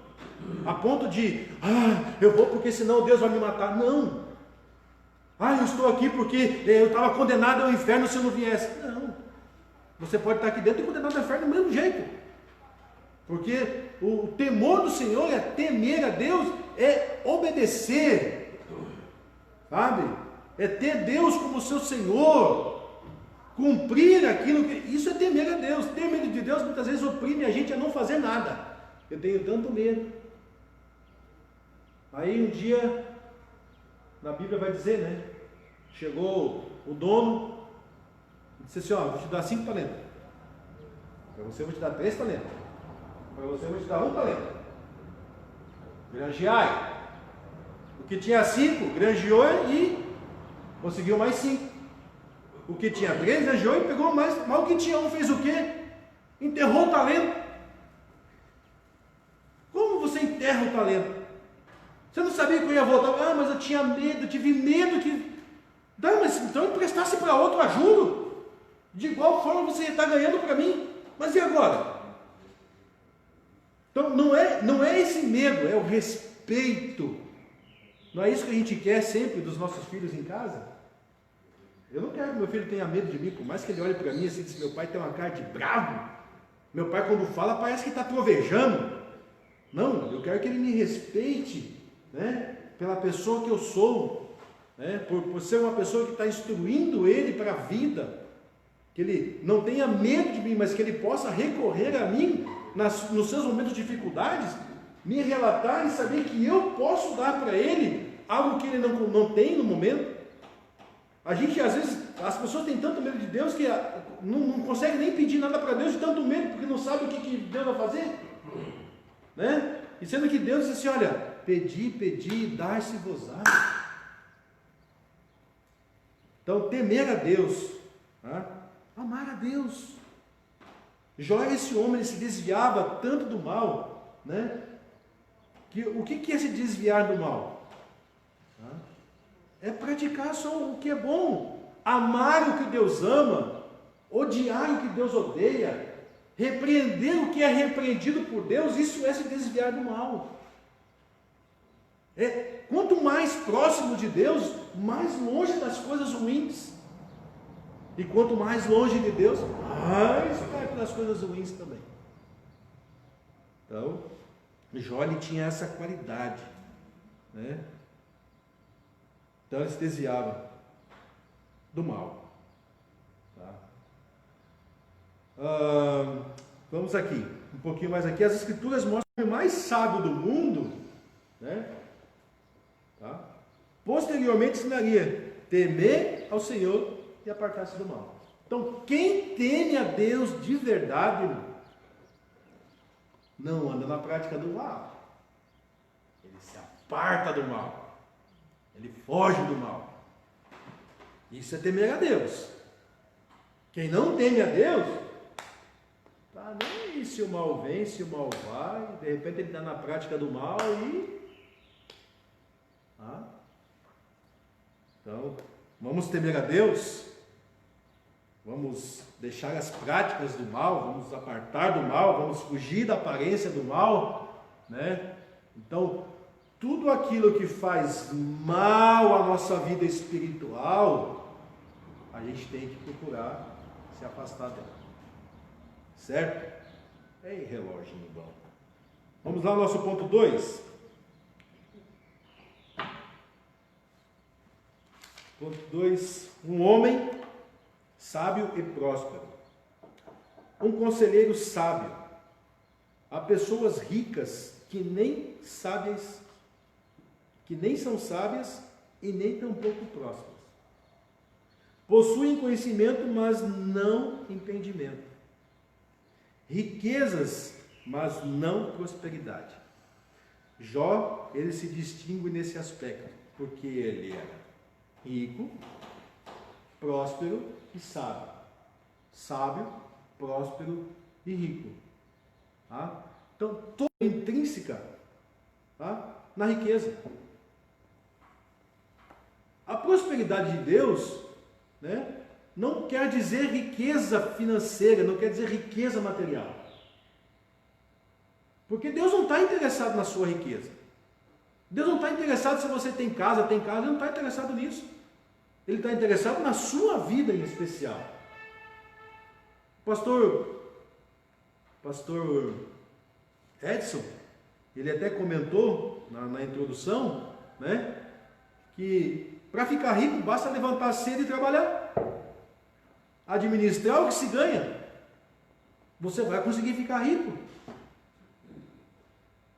a ponto de, eu vou porque senão Deus vai me matar. Não. Eu estou aqui porque eu estava condenado ao inferno se eu não viesse. Não. Você pode estar aqui dentro e condenado ao inferno do mesmo jeito. Porque o temor do Senhor é temer a Deus, é obedecer. Sabe? É ter Deus como seu Senhor. Cumprir aquilo que... Isso é temer a Deus. Ter medo de Deus muitas vezes oprime a gente a não fazer nada. Eu tenho tanto medo. Aí um dia, na Bíblia vai dizer, né? Chegou o dono e disse assim, vou te dar 5 talentos. Para você eu vou te dar 3 talentos. Para você eu vou te dar 1 talento. Granjeai. O que tinha 5, granjeou e conseguiu mais 5. O que tinha 3, granjeou e pegou mais. Mas o que tinha 1 fez o quê? Enterrou o talento. Como
enterra o talento. Você não sabia que eu ia voltar? Ah, mas eu tinha medo, eu tive medo que... Não, mas então emprestasse para outro a juro. De igual forma você está ganhando para mim. Mas e agora? Então não é esse medo, é o respeito. Não é isso que a gente quer sempre dos nossos filhos em casa? Eu não quero que meu filho tenha medo de mim, por mais que ele olhe para mim assim e diz, meu pai tem uma cara de bravo. Meu pai quando fala parece que está trovejando. Não, eu quero que ele me respeite, né, pela pessoa que eu sou, né, por ser uma pessoa que está instruindo ele para a vida, que ele não tenha medo de mim, mas que ele possa recorrer a mim nos seus momentos de dificuldades, me relatar e saber que eu posso dar para ele algo que ele não tem no momento. A gente, às vezes, as pessoas têm tanto medo de Deus que não consegue nem pedir nada para Deus de tanto medo, porque não sabe o que Deus vai fazer, né? E sendo que Deus diz assim, olha, pedi, dar-se-vos-á. Então, temer a Deus, tá? Amar a Deus. Jó, esse homem, ele se desviava tanto do mal, né? O que é se desviar do mal? É praticar só o que é bom, amar o que Deus ama, odiar o que Deus odeia, repreender o que é repreendido por Deus, isso é se desviar do mal. Quanto mais próximo de Deus, mais longe das coisas ruins. E quanto mais longe de Deus, mais perto das coisas ruins também. Então, Jó, ele tinha essa qualidade, né? Então ele se desviava do mal. Tá? Vamos aqui, um pouquinho mais aqui. As escrituras mostram que o mais sábio do mundo, né? Tá? Posteriormente ensinaria temer ao Senhor e apartar-se do mal. Então, quem teme a Deus de verdade, irmão, não anda na prática do mal. Ele se aparta do mal. Ele foge do mal. Isso é temer a Deus. Quem não teme a Deus, tá nem aí se o mal vem, se o mal vai, de repente ele está na prática do mal e... Então, vamos temer a Deus, vamos deixar as práticas do mal, vamos nos apartar do mal, vamos fugir da aparência do mal, né? Então, tudo aquilo que faz mal à nossa vida espiritual, a gente tem que procurar se afastar dela. Certo? Ei, reloginho bom. Vamos lá ao nosso ponto 2. Ponto 2. Um homem sábio e próspero. Um conselheiro sábio. Há pessoas ricas que nem são sábias e nem tampouco prósperas. Possuem conhecimento, mas não entendimento. Riquezas, mas não prosperidade. Jó, ele se distingue nesse aspecto, porque ele era rico, próspero e sábio. Sábio, próspero e rico. Tá? Então, toda intrínseca, tá, na riqueza. A prosperidade de Deus, né, não quer dizer riqueza financeira, não quer dizer riqueza material. Porque Deus não está interessado na sua riqueza. Deus não está interessado se você tem casa, Ele não está interessado nisso. Ele está interessado na sua vida em especial. Pastor Edson, ele até comentou na introdução, né, que para ficar rico basta levantar cedo e trabalhar, administrar o que se ganha, você vai conseguir ficar rico.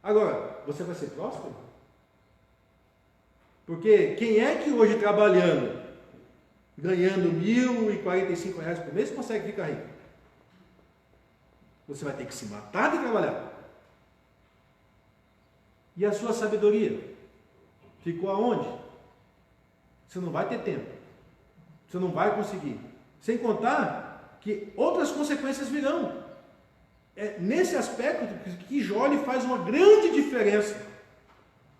Agora, você vai ser próspero? Porque quem é que hoje trabalhando, ganhando R$ 1.045 por mês, consegue ficar rico? Você vai ter que se matar de trabalhar. E a sua sabedoria? Ficou aonde? Você não vai ter tempo. Você não vai conseguir. Sem contar que outras consequências virão. é nesse aspecto que Jó ele faz uma grande diferença.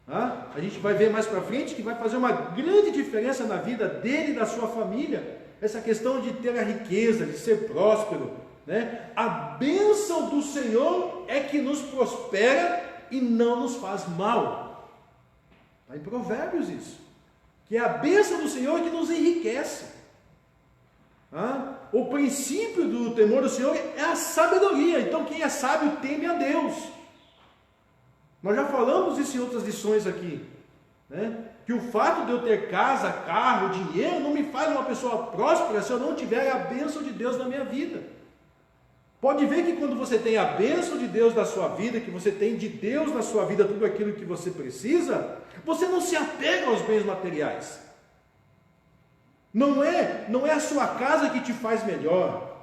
A gente vai ver mais para frente que vai fazer uma grande diferença na vida dele e da sua família, essa questão de ter a riqueza, de ser próspero, né? A bênção do Senhor é que nos prospera e não nos faz mal. Está em Provérbios isso, que é a bênção do Senhor que nos enriquece. O princípio do temor do Senhor é a sabedoria. Então quem é sábio teme a Deus. Nós já falamos isso em outras lições aqui, né? Que o fato de eu ter casa, carro, dinheiro não me faz uma pessoa próspera se eu não tiver a bênção de Deus na minha vida. Pode ver que quando você tem a bênção de Deus na sua vida, que você tem de Deus na sua vida tudo aquilo que você precisa, você não se apega aos bens materiais. Não é a sua casa que te faz melhor,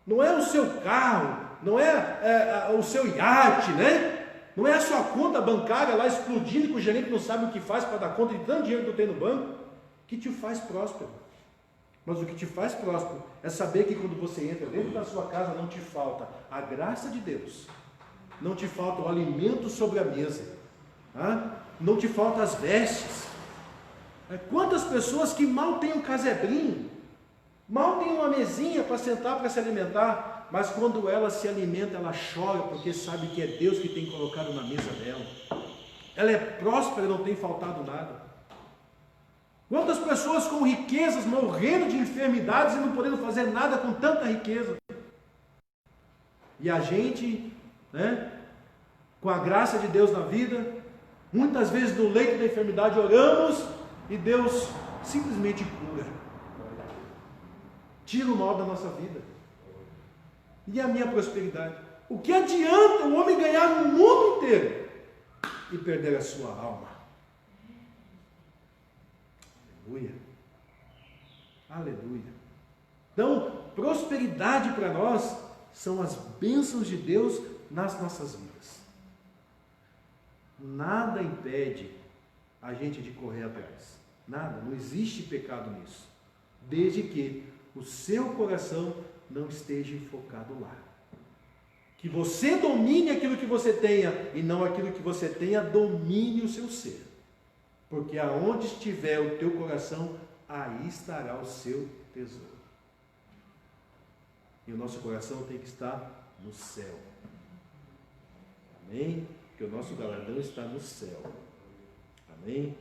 não é o seu carro, não é o seu iate, né? Não é a sua conta bancária lá explodindo, que o gerente não sabe o que faz para dar conta de tanto dinheiro que eu tenho no banco, que te faz próspero. Mas o que te faz próspero é saber que quando você entra dentro da sua casa não te falta a graça de Deus, não te falta o alimento sobre a mesa, não te faltam as vestes. Quantas pessoas que mal têm um casebrinho, mal têm uma mesinha para sentar para se alimentar, mas quando ela se alimenta, ela chora, porque sabe que é Deus que tem colocado na mesa dela. Ela é próspera, não tem faltado nada. Quantas pessoas com riquezas, morrendo de enfermidades e não podendo fazer nada com tanta riqueza. E a gente, né, com a graça de Deus na vida, muitas vezes no leito da enfermidade oramos e Deus simplesmente cura. Tira o mal da nossa vida. E a minha prosperidade? O que adianta o homem ganhar o mundo inteiro e perder a sua alma? Aleluia. Aleluia. Então, prosperidade para nós são as bênçãos de Deus nas nossas vidas. Nada impede a gente de correr atrás. Nada, não existe pecado nisso. Desde que o seu coração não esteja focado lá. Que você domine aquilo que você tenha e não aquilo que você tenha domine o seu ser. Porque aonde estiver o teu coração, aí estará o seu tesouro. E o nosso coração tem que estar no céu. Amém? Porque o nosso galardão está no céu. Amém?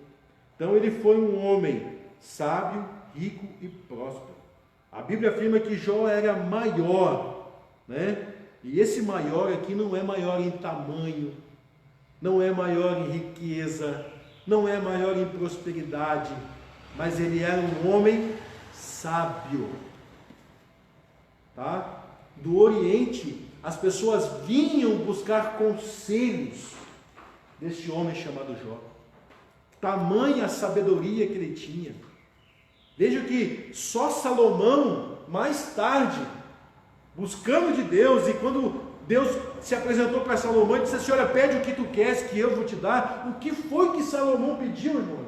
Então ele foi um homem sábio, rico e próspero. A Bíblia afirma que Jó era maior, né? E esse maior aqui não é maior em tamanho, não é maior em riqueza, não é maior em prosperidade, mas ele era um homem sábio. Tá? Do Oriente, as pessoas vinham buscar conselhos deste homem chamado Jó. Tamanha a sabedoria que ele tinha. Veja que só Salomão, mais tarde, buscando de Deus, e quando Deus se apresentou para Salomão e disse assim: olha, pede o que tu queres que eu vou te dar. O que foi que Salomão pediu, irmão?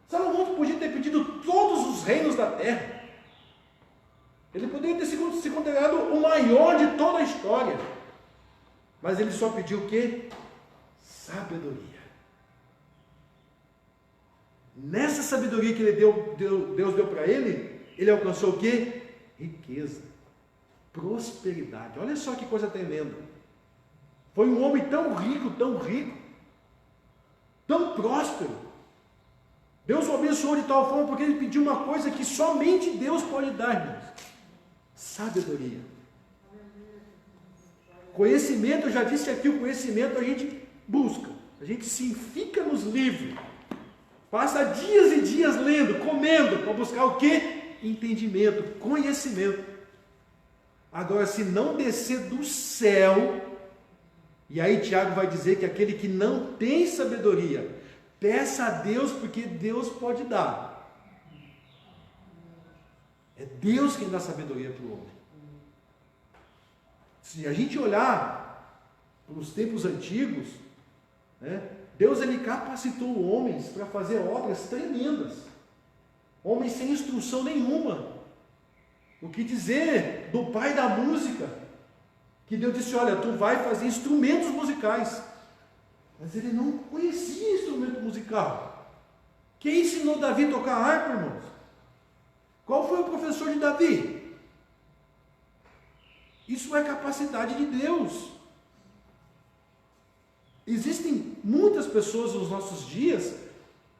Salomão podia ter pedido todos os reinos da terra. Ele poderia ter se considerado o maior de toda a história. Mas ele só pediu o quê? Sabedoria. Nessa sabedoria que Deus deu para ele, ele alcançou o quê? Riqueza, prosperidade. Olha só que coisa tremenda. Foi um homem tão rico, tão próspero. Deus o abençoou de tal forma porque ele pediu uma coisa que somente Deus pode dar, irmãos: sabedoria. Conhecimento, eu já disse aqui, o conhecimento a gente busca, a gente se fica nos livros. Passa dias e dias lendo, comendo, para buscar o quê? Entendimento, conhecimento. Agora, se não descer do céu, e aí Tiago vai dizer que aquele que não tem sabedoria, peça a Deus, porque Deus pode dar. É Deus quem dá sabedoria para o homem. Se a gente olhar para os tempos antigos, né, Deus ele capacitou homens para fazer obras tremendas. Homens sem instrução nenhuma. O que dizer do pai da música, que Deus disse, olha, tu vai fazer instrumentos musicais. Mas ele não conhecia instrumento musical. Quem ensinou Davi a tocar harpa, irmãos? Qual foi o professor de Davi? Isso é capacidade de Deus. Existem muitas pessoas nos nossos dias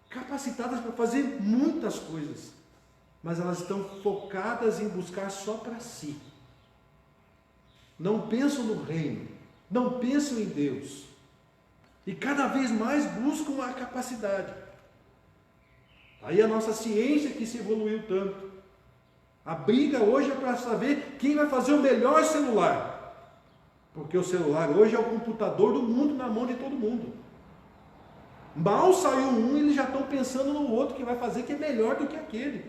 capacitadas para fazer muitas coisas, mas elas estão focadas em buscar só para si. Não pensam no reino, não pensam em Deus. E cada vez mais buscam a capacidade. Aí a nossa ciência que se evoluiu tanto. A briga hoje é para saber quem vai fazer o melhor celular. Porque o celular hoje é o computador do mundo na mão de todo mundo. Mal saiu um e eles já estão pensando no outro que vai fazer que é melhor do que aquele.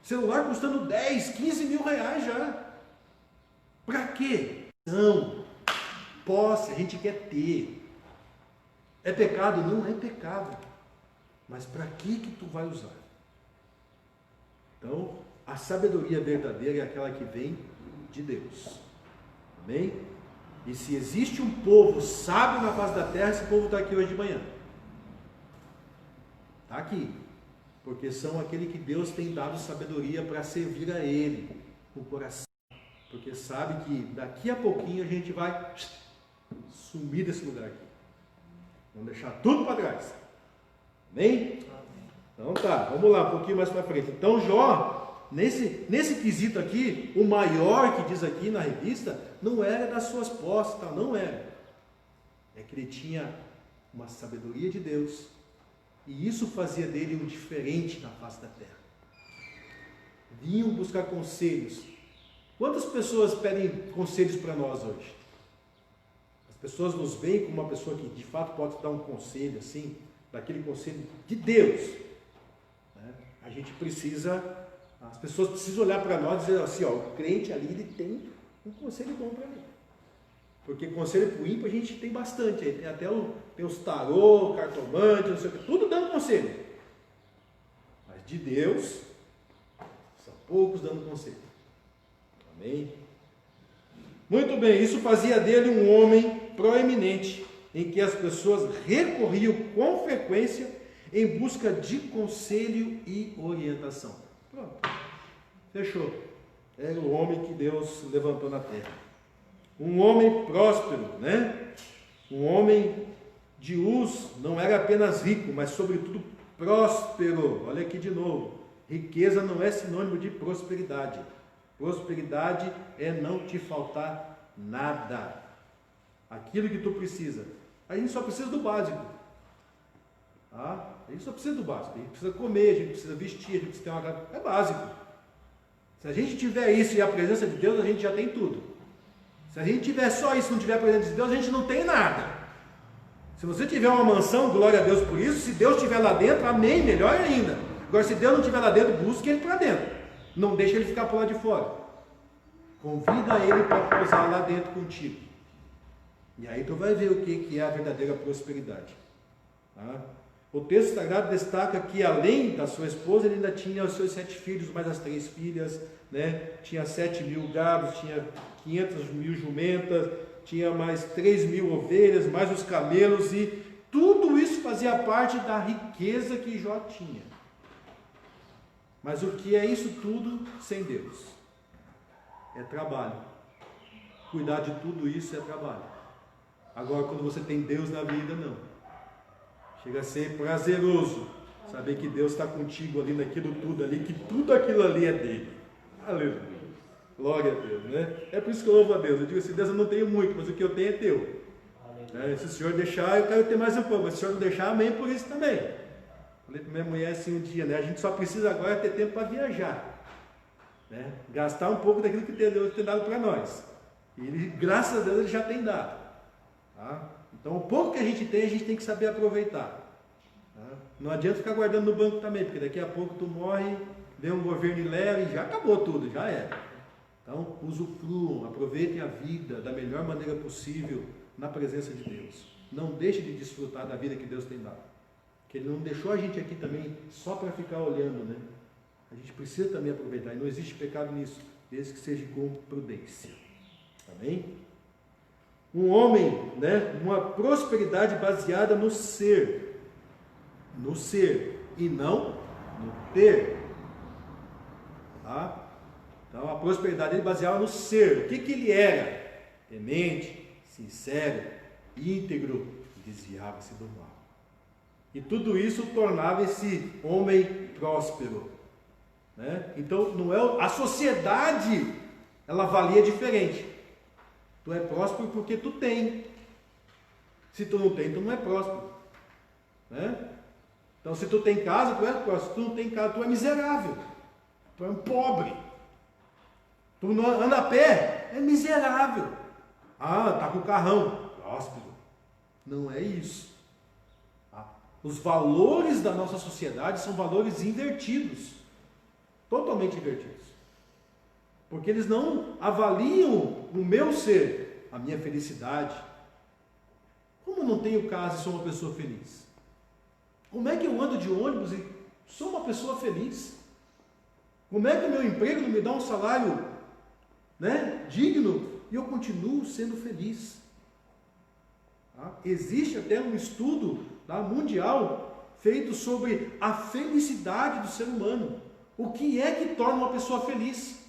Celular custando 10, 15 mil reais já. Para quê? Não. Posse, a gente quer ter. É pecado? Não é pecado. Mas para que tu vai usar? Então, a sabedoria verdadeira é aquela que vem de Deus. Amém? E se existe um povo sábio na face da terra, esse povo está aqui hoje de manhã. Está aqui. Porque são aquele que Deus tem dado sabedoria para servir a Ele, com o coração. Porque sabe que daqui a pouquinho a gente vai sumir desse lugar aqui. Vamos deixar tudo para trás. Amém? Então tá, vamos lá, um pouquinho mais para frente. Então Jó, nesse quesito aqui, o maior que diz aqui na revista, não era das suas posses, tá? Não era. É que ele tinha uma sabedoria de Deus. E isso fazia dele um diferente na face da terra. Vinham buscar conselhos. Quantas pessoas pedem conselhos para nós hoje? As pessoas nos veem como uma pessoa que de fato pode dar um conselho assim, daquele conselho de Deus. A gente precisa, as pessoas precisam olhar para nós e dizer assim, ó, o crente ali, ele tem um conselho bom para mim. Porque conselho para o ímpio a gente tem bastante, tem até tem os tarô, cartomante, não sei o que, tudo dando conselho. Mas de Deus, são poucos dando conselho. Amém? Muito bem, isso fazia dele um homem proeminente, em que as pessoas recorriam com frequência em busca de conselho e orientação. Pronto. Fechou. Era o homem que Deus levantou na terra. Um homem próspero, né? Um homem de Uz, não era apenas rico, mas sobretudo próspero. Olha aqui de novo. Riqueza não é sinônimo de prosperidade. Prosperidade é não te faltar nada. Aquilo que tu precisa. A gente só precisa do básico. Tá? A gente só precisa do básico. A gente precisa comer, a gente precisa vestir, a gente precisa ter uma casa. É básico. Se a gente tiver isso e a presença de Deus, a gente já tem tudo. Se a gente tiver só isso e não tiver a presença de Deus, a gente não tem nada. Se você tiver uma mansão, glória a Deus por isso. Se Deus estiver lá dentro, amém, melhor ainda. Agora, se Deus não estiver lá dentro, busque Ele para dentro. Não deixe Ele ficar por lá de fora. Convida Ele para pousar lá dentro contigo. E aí tu vai ver o que é a verdadeira prosperidade. Tá? O texto sagrado destaca que além da sua esposa, ele ainda tinha os seus 7 filhos, mais as 3 filhas, né? Tinha 7.000 gados, tinha 500.000 jumentas, tinha mais 3.000 ovelhas, mais os camelos, e tudo isso fazia parte da riqueza que Jó tinha. Mas o que é isso tudo sem Deus? É trabalho. Cuidar de tudo isso é trabalho. Agora, quando você tem Deus na vida, não. Chega a ser prazeroso saber que Deus está contigo ali naquilo tudo ali, que tudo aquilo ali é dele. Aleluia. Glória a Deus, né? É por isso que eu louvo a Deus. Eu digo assim, Deus, eu não tenho muito, mas o que eu tenho é teu. Se o Senhor deixar, eu quero ter mais um pouco. Mas se o Senhor não deixar, amém por isso também. Falei para minha mulher assim um dia, né? A gente só precisa agora ter tempo para viajar. Né? Gastar um pouco daquilo que Deus tem dado para nós. E ele, graças a Deus, ele já tem dado. Tá? Então, o pouco que a gente tem que saber aproveitar. Tá? Não adianta ficar guardando no banco também, porque daqui a pouco tu morre, vem um governo e leva e já acabou tudo, já era. Então, usufruam, aproveitem a vida da melhor maneira possível na presença de Deus. Não deixe de desfrutar da vida que Deus tem dado. Porque Ele não deixou a gente aqui também só para ficar olhando, né? A gente precisa também aproveitar, e não existe pecado nisso, desde que seja com prudência. Amém? um homem, né, uma prosperidade baseada no ser, e não no ter. Tá? Então a prosperidade ele baseava no ser. O que ele era? Temente, sincero, íntegro, desviava-se do mal. E tudo isso tornava esse homem próspero. Né? Então não é a sociedade, ela valia diferente. Tu é próspero porque tu tem. Se tu não tem, tu não é próspero. Né? Então se tu tem casa, tu é próspero. Se tu não tem casa, tu é miserável. Tu é um pobre. Tu não anda a pé, é miserável. Ah, tá com carrão, próspero. Não é isso. Tá? Os valores da nossa sociedade são valores invertidos. Totalmente invertidos. Porque eles não avaliam o meu ser, a minha felicidade. Como eu não tenho casa e sou uma pessoa feliz? Como é que eu ando de ônibus e sou uma pessoa feliz? Como é que o meu emprego não me dá um salário, né, digno e eu continuo sendo feliz? Tá? Existe até um estudo, tá, mundial feito sobre a felicidade do ser humano. O que é que torna uma pessoa feliz?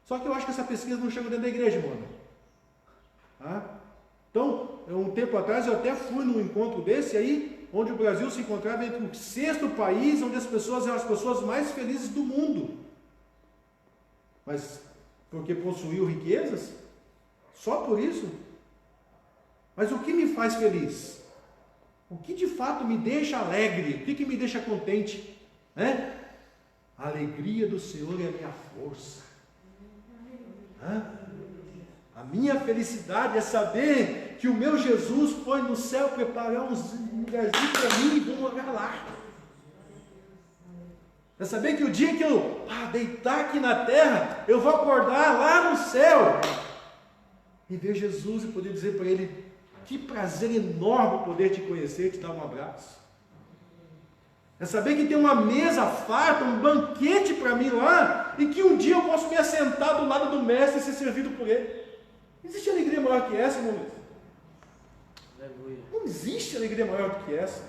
Só que eu acho que essa pesquisa não chegou dentro da igreja, mano. Tá? Então, um tempo atrás eu até fui num encontro desse aí, onde o Brasil se encontrava entre o 6º país onde as pessoas eram as pessoas mais felizes do mundo. Mas porque possuiu riquezas? Só por isso? Mas o que me faz feliz? O que de fato me deixa alegre? O que me deixa contente? Né? A alegria do Senhor é a minha força. A minha felicidade é saber que o meu Jesus foi no céu preparar um lugarzinho para mim e vou morar lá. É saber que o dia que eu deitar aqui na terra, eu vou acordar lá no céu e ver Jesus e poder dizer para Ele: que prazer enorme poder te conhecer e te dar um abraço. É saber que tem uma mesa farta, um banquete para mim lá, e que um dia eu posso me assentar do lado do mestre e ser servido por ele. Existe alegria maior que essa, irmão Luiz? Não existe alegria maior do que essa.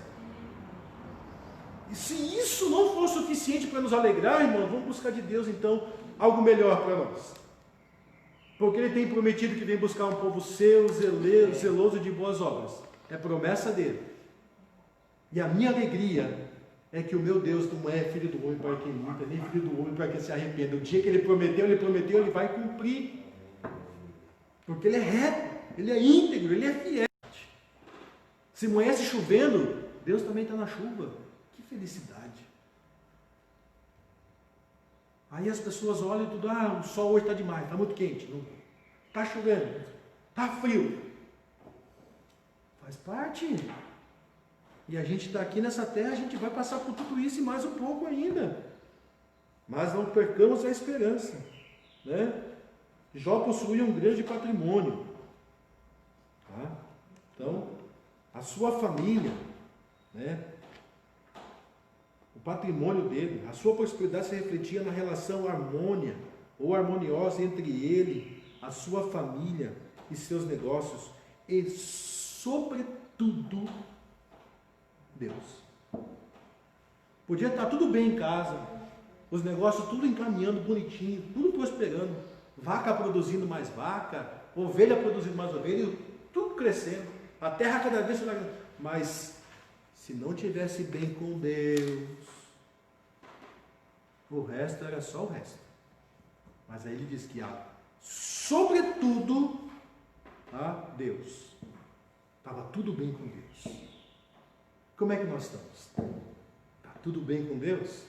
E se isso não for suficiente para nos alegrar, irmão, vamos buscar de Deus então algo melhor para nós. Porque Ele tem prometido que vem buscar um povo seu, zeloso de boas obras. É promessa dele. E a minha alegria é que o meu Deus não é filho do homem para quem minta, nem filho do homem para quem se arrependa. O dia que Ele prometeu, Ele vai cumprir. Porque Ele é reto, Ele é íntegro, Ele é fiel. Se amanhece chovendo, Deus também está na chuva. Que felicidade. Aí as pessoas olham e tudo, o sol hoje está demais, está muito quente. Está chovendo, está frio. Faz parte. E a gente está aqui nessa terra, a gente vai passar por tudo isso e mais um pouco ainda. Mas não percamos a esperança. Né? Jó possuía um grande patrimônio. Tá? Então, a sua família, né? O patrimônio dele, a sua prosperidade se refletia na relação harmoniosa entre ele, a sua família e seus negócios, e sobretudo Deus. Podia estar tudo bem em casa, os negócios tudo encaminhando bonitinho, tudo prosperando, vaca produzindo mais vaca, ovelha produzindo mais ovelha, tudo crescendo, a terra cada vez mais, mas se não tivesse bem com Deus, o resto era só o resto. Mas aí ele diz que sobretudo a Deus. Estava tudo bem com Deus. Como é que nós estamos? Está tudo bem com Deus?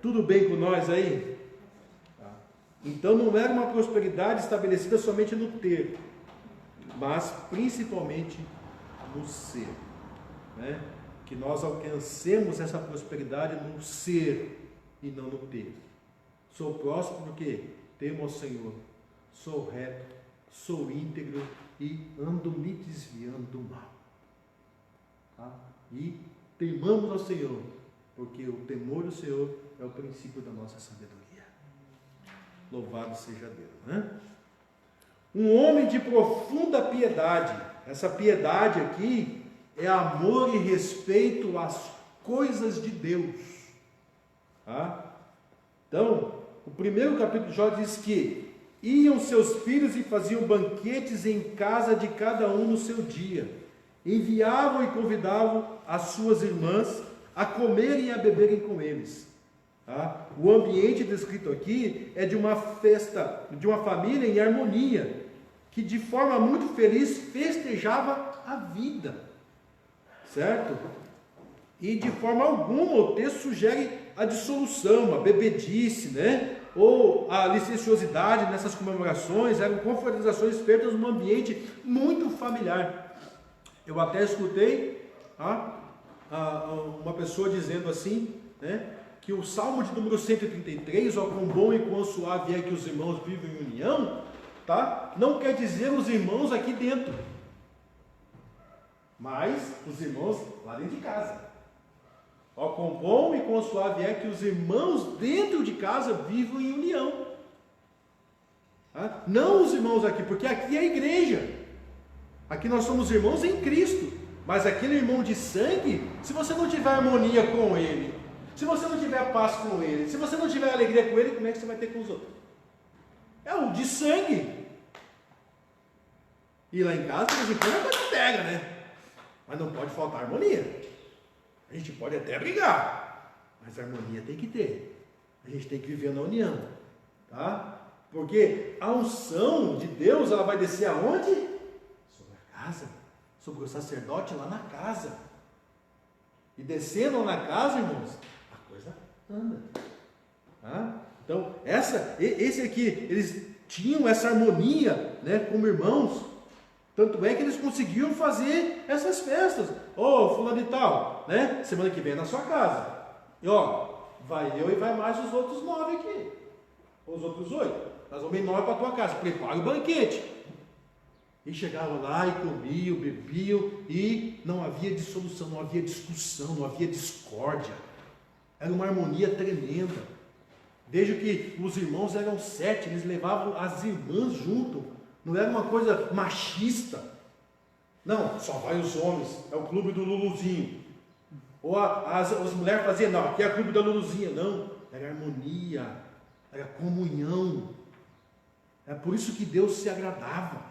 Tudo bem com nós aí? Tá. Então não era uma prosperidade estabelecida somente no ter, mas principalmente no ser. Né? Que nós alcancemos essa prosperidade no ser e não no ter. Sou próspero porque temo ao Senhor, sou reto, sou íntegro e ando me desviando do mal. Tá? E temamos ao Senhor, porque o temor do Senhor é o princípio da nossa sabedoria. Louvado seja Deus. Né? Um homem de profunda piedade. Essa piedade aqui é amor e respeito às coisas de Deus. Tá? Então, o primeiro capítulo de Jó diz que iam seus filhos e faziam banquetes em casa de cada um no seu dia. Enviavam e convidavam as suas irmãs a comerem e a beberem com eles. Tá? O ambiente descrito aqui é de uma festa, de uma família em harmonia, que de forma muito feliz festejava a vida. Certo? E de forma alguma o texto sugere a dissolução, a bebedice, né? Ou a licenciosidade nessas comemorações. Eram confraternizações feitas num ambiente muito familiar. Eu até escutei uma pessoa dizendo assim, né, que o Salmo de número 133, ó quão bom e quão suave é que os irmãos vivem em união, tá? Não quer dizer os irmãos aqui dentro, mas os irmãos lá dentro de casa. Ó quão bom e quão suave é que os irmãos dentro de casa vivam em união. Tá? Não os irmãos aqui, porque aqui é a igreja. Aqui nós somos irmãos em Cristo. Mas aquele irmão de sangue, se você não tiver harmonia com ele, se você não tiver paz com ele, se você não tiver alegria com ele, como é que você vai ter com os outros? É o de sangue. E lá em casa, de vez em quando, a coisa pega, né? Mas não pode faltar harmonia. A gente pode até brigar, mas a harmonia tem que ter. A gente tem que viver na união. Tá? Porque a unção de Deus, ela vai descer aonde? Sobre a casa. Sobre o sacerdote lá na casa. E descendo na casa, irmãos, a coisa anda. Tá? Então, esse aqui, eles tinham essa harmonia, né, como irmãos. Tanto é que eles conseguiam fazer essas festas. Ô, fulano e tal, né? Semana que vem é na sua casa. E ó, vai eu e vai mais os outros 9 aqui. Os outros 8. Nós vamos em 9 para a tua casa. Prepara o banquete. E chegavam lá e comiam, bebiam. E não havia dissolução, não havia discussão, não havia discórdia. Era uma harmonia tremenda. Veja que os irmãos eram 7. Eles levavam as irmãs junto. Não era uma coisa machista. Não, só vai os homens. É o clube do Luluzinho. Ou as mulheres faziam, não, aqui é o clube da Luluzinha. Não, era harmonia, era comunhão. É por isso que Deus se agradava.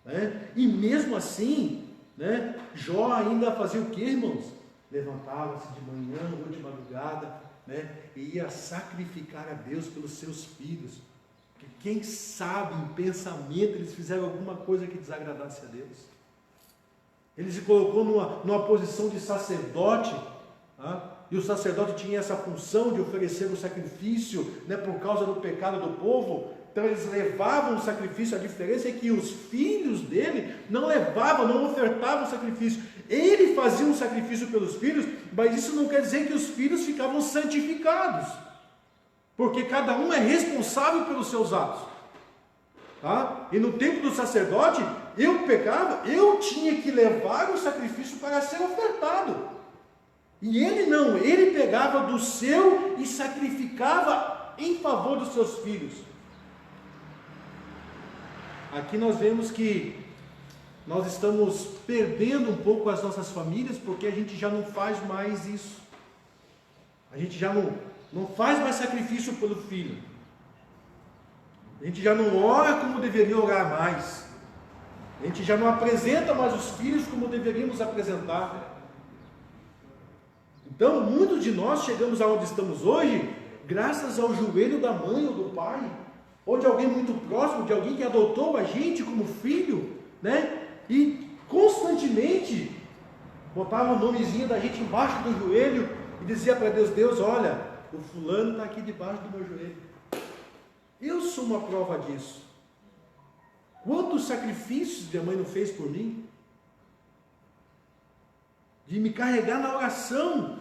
Né? E mesmo assim, né, Jó ainda fazia o que, irmãos? Levantava-se de manhã ou de madrugada, né, e ia sacrificar a Deus pelos seus filhos. Quem sabe em pensamento eles fizeram alguma coisa que desagradasse a Deus. Ele se colocou numa posição de sacerdote, tá? E o sacerdote tinha essa função de oferecer o sacrifício, né, por causa do pecado do povo. Então eles levavam o sacrifício. A diferença é que os filhos dele não levavam, não ofertavam o sacrifício. Ele fazia um sacrifício pelos filhos, mas isso não quer dizer que os filhos ficavam santificados. Porque cada um é responsável pelos seus atos. Tá? E no tempo do sacerdote, eu pecava, eu tinha que levar o sacrifício para ser ofertado. E ele não, ele pegava do seu e sacrificava em favor dos seus filhos. Aqui nós vemos que nós estamos perdendo um pouco as nossas famílias, porque a gente já não faz mais isso. A gente já não faz mais sacrifício pelo filho. A gente já não ora como deveria orar mais. A gente já não apresenta mais os filhos como deveríamos apresentar. Então, muitos de nós chegamos aonde estamos hoje, graças ao joelho da mãe ou do pai, ou de alguém muito próximo, de alguém que adotou a gente como filho, né? E constantemente botava o nomezinho da gente embaixo do joelho e dizia para Deus, Deus, olha, o fulano está aqui debaixo do meu joelho. Eu sou uma prova disso. Quantos sacrifícios minha mãe não fez por mim? De me carregar na oração.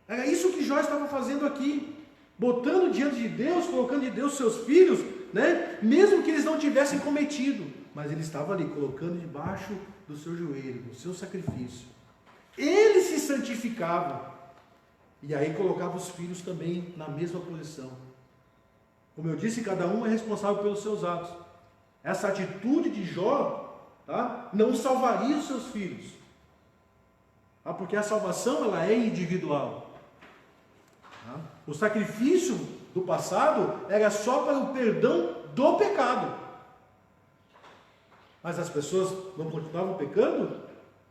Era isso que Jó estava fazendo aqui. Botando diante de Deus, colocando de Deus seus filhos, né? Mesmo que eles não tivessem cometido. Mas ele estava ali, colocando debaixo do seu joelho, do seu sacrifício. Ele se santificava. E aí colocava os filhos também na mesma posição. Como eu disse, cada um é responsável pelos seus atos. essa atitude de Jó, tá, não salvaria os seus filhos. Tá? Porque a salvação ela é individual. Tá? O sacrifício do passado era só para o perdão do pecado. Mas as pessoas não continuavam pecando?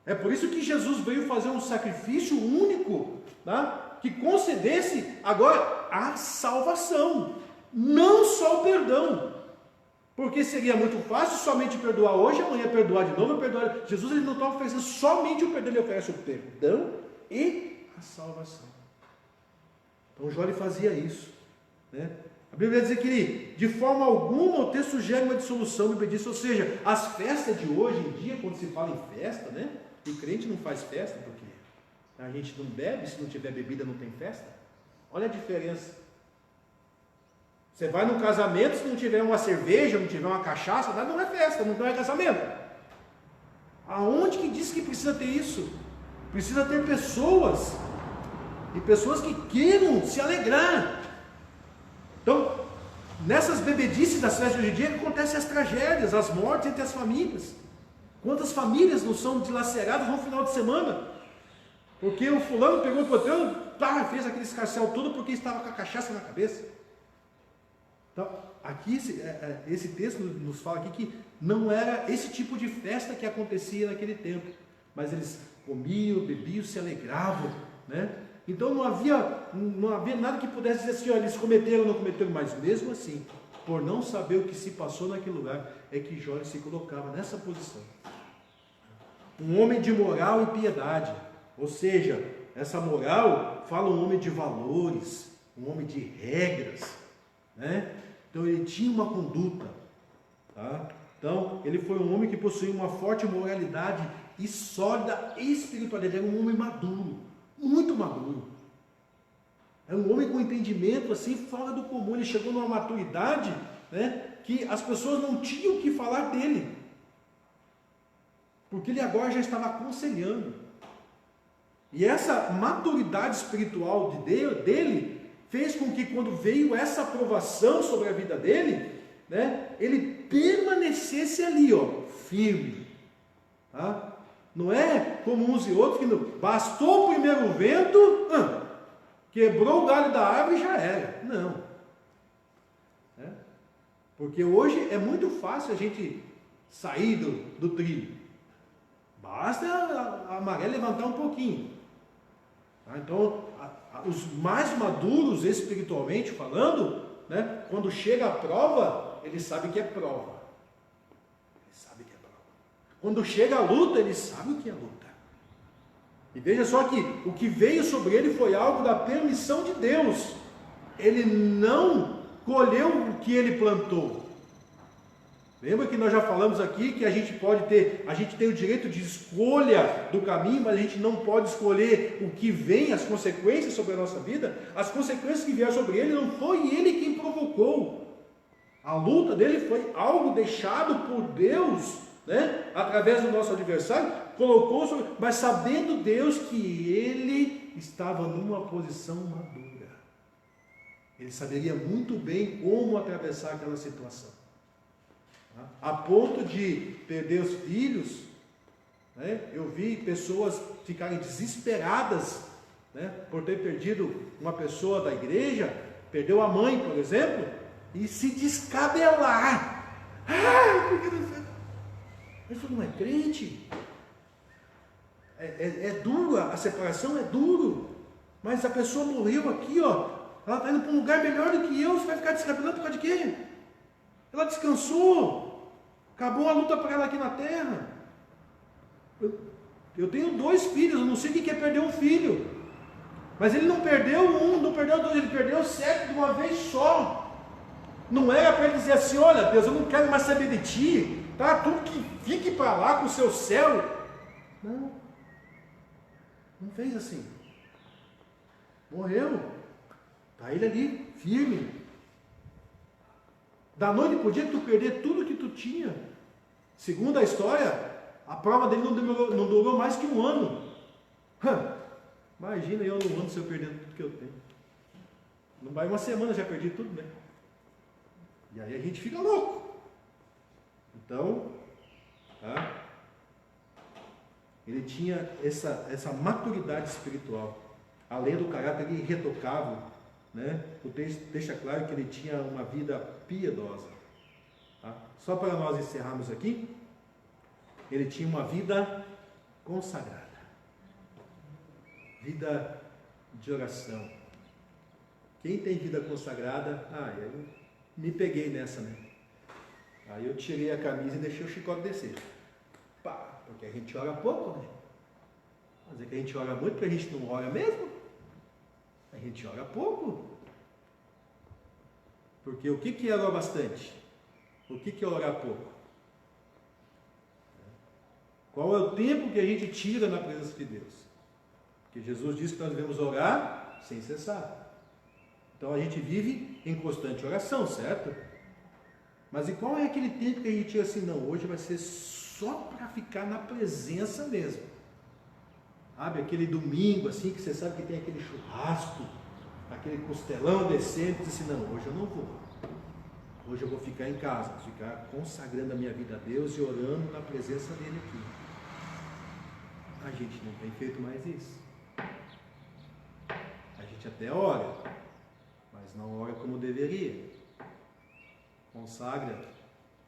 É por isso que Jesus veio fazer um sacrifício único, tá? Que concedesse agora a salvação, não só o perdão. Porque seria muito fácil somente perdoar hoje, amanhã perdoar de novo, perdoar. Jesus ele não está oferecendo somente o perdão, ele oferece o perdão e a salvação. Então Jó ele fazia isso, né? A Bíblia diz que ele, de forma alguma o texto sugere uma dissolução bebediça, ou seja, as festas de hoje em dia, quando se fala em festa, né? E crente não faz festa porque a gente não bebe, se não tiver bebida não tem festa. Olha a diferença. Você vai num casamento, se não tiver uma cerveja, não tiver uma cachaça, não é festa, não é casamento. Aonde que diz que precisa ter isso? Precisa ter pessoas, e pessoas que queiram se alegrar. Então, nessas bebedices das festas de hoje em dia, acontecem as tragédias, as mortes entre as famílias. Quantas famílias não são dilaceradas no final de semana? Porque o fulano pegou o patrão, fez aquele escarcel todo porque estava com a cachaça na cabeça. Então, aqui esse texto nos fala aqui que não era esse tipo de festa que acontecia naquele tempo, mas eles comiam, bebiam, se alegravam, né? Então não havia nada que pudesse dizer assim, olha, eles cometeram ou não cometeram, mas mesmo assim, por não saber o que se passou naquele lugar, é que Jó se colocava nessa posição. Um homem de moral e piedade, ou seja, essa moral fala um homem de valores, um homem de regras, né? Então ele tinha uma conduta, tá? Então ele foi um homem que possuía uma forte moralidade e sólida espiritualidade, era um homem maduro, muito maduro. Era um homem com entendimento assim fora do comum. Ele chegou numa maturidade, né, que as pessoas não tinham o que falar dele, porque ele agora já estava aconselhando. E essa maturidade espiritual dele fez com que quando veio essa aprovação sobre a vida dele, né, ele permanecesse ali, firme, tá? Não é como uns e outros que bastou o primeiro vento, quebrou o galho da árvore e já era. Não. Porque hoje é muito fácil a gente sair do trilho. Basta a maré levantar um pouquinho. Tá? Então, os mais maduros espiritualmente falando, né, quando chega a prova, eles sabem que é prova. Quando chega a luta, ele sabe o que é luta. E veja só que o que veio sobre ele foi algo da permissão de Deus. Ele não colheu o que ele plantou. Lembra que nós já falamos aqui que a gente tem o direito de escolha do caminho, mas a gente não pode escolher o que vem, as consequências sobre a nossa vida. As consequências que vieram sobre ele, não foi ele quem provocou. A luta dele foi algo deixado por Deus, né, através do nosso adversário, colocou sobre, mas sabendo Deus que ele estava numa posição madura. Ele saberia muito bem como atravessar aquela situação. Tá? A ponto de perder os filhos, né, eu vi pessoas ficarem desesperadas, né, por ter perdido uma pessoa da igreja, perdeu a mãe, por exemplo, e se descabelar. Porque não... Ele falou, não é crente? É duro, a separação é duro. Mas a pessoa morreu aqui, ela está indo para um lugar melhor do que eu. Você vai ficar descabelando por causa de quê? Ela descansou. Acabou a luta para ela aqui na terra. Eu tenho 2 filhos, eu não sei o que é perder um filho. Mas ele não perdeu um, não perdeu 2, ele perdeu 7 de uma vez só. Não era para ele dizer assim, olha Deus, eu não quero mais saber de ti. Tá, tudo que fique para lá com o seu céu. Não fez assim. Morreu. Está ele ali, firme. Da noite para o dia que tu perder tudo que tu tinha. Segundo a história, a prova dele não durou mais que 1 ano. Imagina eu no ano se eu perder tudo que eu tenho. Não vai uma semana, já perdi tudo, né? E aí a gente fica louco. Então, tá? Ele tinha essa maturidade espiritual, além do caráter irretocável, né? O texto deixa claro que ele tinha uma vida piedosa. Tá? Só para nós encerrarmos aqui, ele tinha uma vida consagrada, vida de oração. Quem tem vida consagrada, eu me peguei nessa, né? Aí eu tirei a camisa e deixei o chicote descer. Pá, porque a gente ora pouco, né? Mas é que a gente ora muito, porque a gente não ora mesmo. A gente ora pouco. Porque o que é orar bastante? O que é orar pouco? Qual é o tempo que a gente tira na presença de Deus? Porque Jesus disse que nós devemos orar sem cessar. Então a gente vive em constante oração, certo? Mas e qual é aquele tempo que a gente tira assim? Não, hoje vai ser só para ficar na presença mesmo. Sabe, aquele domingo assim, que você sabe que tem aquele churrasco, aquele costelão descendo, diz assim, não, hoje eu não vou. Hoje eu vou ficar em casa, vou ficar consagrando a minha vida a Deus e orando na presença dele aqui. A gente não tem feito mais isso. A gente até ora, mas não ora como deveria. Consagra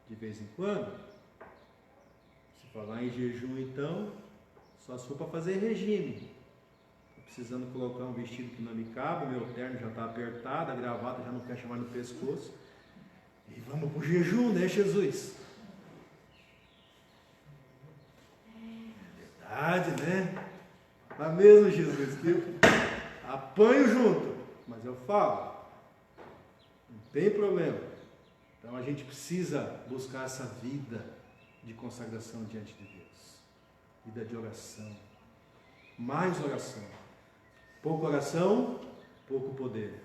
de vez em quando. Se falar em jejum, então, só se for para fazer regime. Estou precisando colocar um vestido que não me cabe, meu terno já está apertado, a gravata já não fecha mais no pescoço. E vamos para o jejum, né, Jesus? É verdade, né? Tá mesmo, Jesus, que eu apanho junto, mas eu falo. Não tem problema. Então a gente precisa buscar essa vida de consagração diante de Deus. Vida de oração. Mais oração. Pouca oração, pouco poder.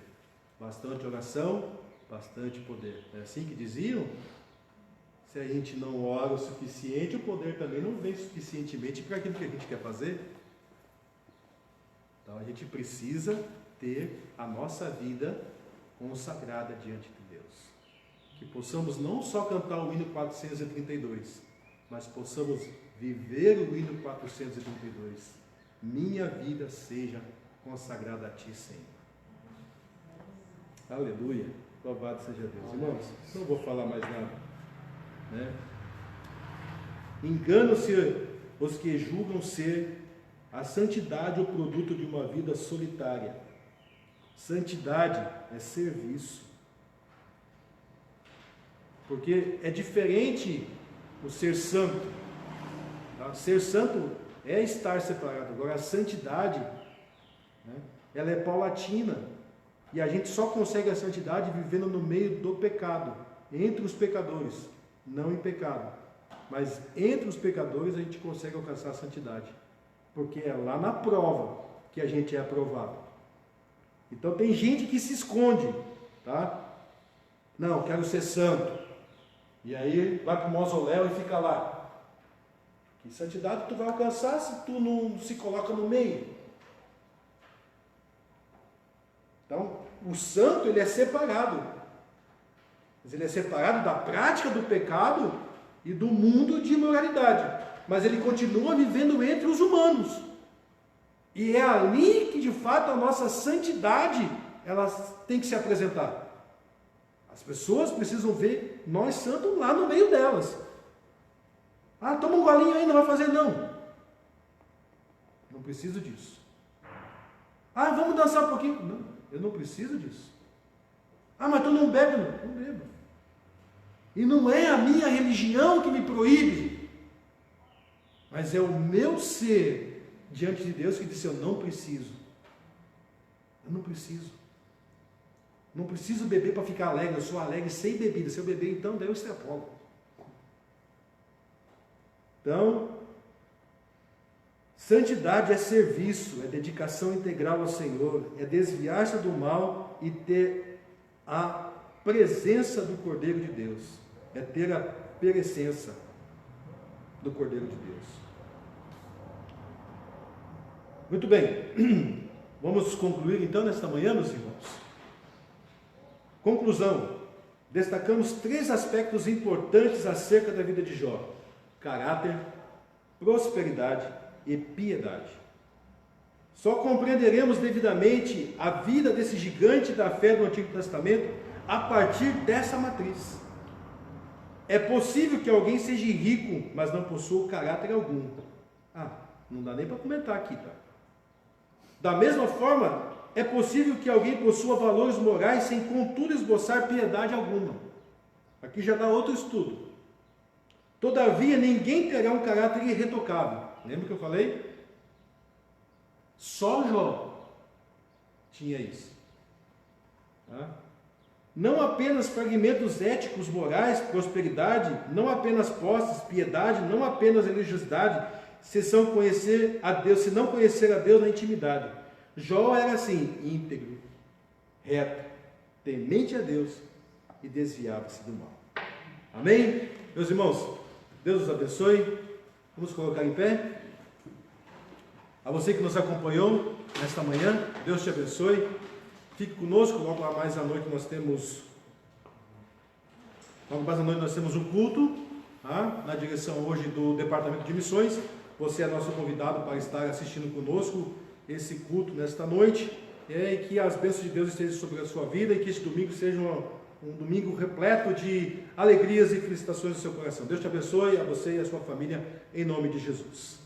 Bastante oração, bastante poder. É assim que diziam? Se a gente não ora o suficiente, o poder também não vem suficientemente para aquilo que a gente quer fazer. Então a gente precisa ter a nossa vida consagrada diante de Deus. Que possamos não só cantar o hino 432, mas possamos viver o hino 432. Minha vida seja consagrada a Ti, Senhor. Aleluia. Louvado seja Deus. Irmãos, não vou falar mais nada. Né? Enganam-se os que julgam ser a santidade o produto de uma vida solitária. Santidade é serviço. Porque é diferente o ser santo. Tá? Ser santo é estar separado. Agora a santidade, né, ela é paulatina. E a gente só consegue a santidade vivendo no meio do pecado, entre os pecadores, não em pecado. Mas entre os pecadores a gente consegue alcançar a santidade. Porque é lá na prova que a gente é aprovado. Então tem gente que se esconde, tá? Não, quero ser santo. E aí vai para o mausoléu e fica lá. Que santidade tu vai alcançar se tu não se coloca no meio? Então, o santo ele é separado. Mas ele é separado da prática do pecado e do mundo de imoralidade. Mas ele continua vivendo entre os humanos. E é ali que de fato a nossa santidade ela tem que se apresentar. As pessoas precisam ver nós santos lá no meio delas. Ah, toma um golinho aí, não vai fazer não. Não preciso disso. Ah, vamos dançar um pouquinho. Não, eu não preciso disso. Ah, mas tu não bebe? Não, não bebo. E não é a minha religião que me proíbe. Mas é o meu ser diante de Deus que disse, eu não preciso. Eu não preciso. Não preciso beber para ficar alegre, eu sou alegre sem bebida. Se eu beber, então, daí eu extrapolo. Então, santidade é serviço, é dedicação integral ao Senhor, é desviar-se do mal e ter a presença do Cordeiro de Deus, é ter a presença do Cordeiro de Deus. Muito bem, vamos concluir então nesta manhã, meus irmãos. Conclusão destacamos 3 aspectos importantes acerca da vida de Jó: caráter, prosperidade e piedade. Só compreenderemos devidamente a vida desse gigante da fé do Antigo Testamento a partir dessa matriz. É possível que alguém seja rico, mas não possua caráter algum. Não dá nem para comentar aqui, tá? Da mesma forma, é possível que alguém possua valores morais sem contudo esboçar piedade alguma. Aqui já dá outro estudo. Todavia, ninguém terá um caráter irretocável. Lembra que eu falei? Só Jó tinha isso. Tá? Não apenas fragmentos éticos, morais, prosperidade, não apenas posses, piedade, não apenas religiosidade, se não conhecer a Deus na intimidade. Jó era assim, íntegro, reto, temente a Deus e desviava-se do mal. Amém? Meus irmãos, Deus os abençoe. Vamos colocar em pé. A você que nos acompanhou nesta manhã, Deus te abençoe. Fique conosco, logo mais à noite nós temos um culto, tá? Na direção hoje do Departamento de Missões. Você é nosso convidado para estar assistindo conosco esse culto nesta noite, e que as bênçãos de Deus estejam sobre a sua vida, e que este domingo seja um domingo repleto de alegrias e felicitações do seu coração. Deus te abençoe, a você e a sua família, em nome de Jesus.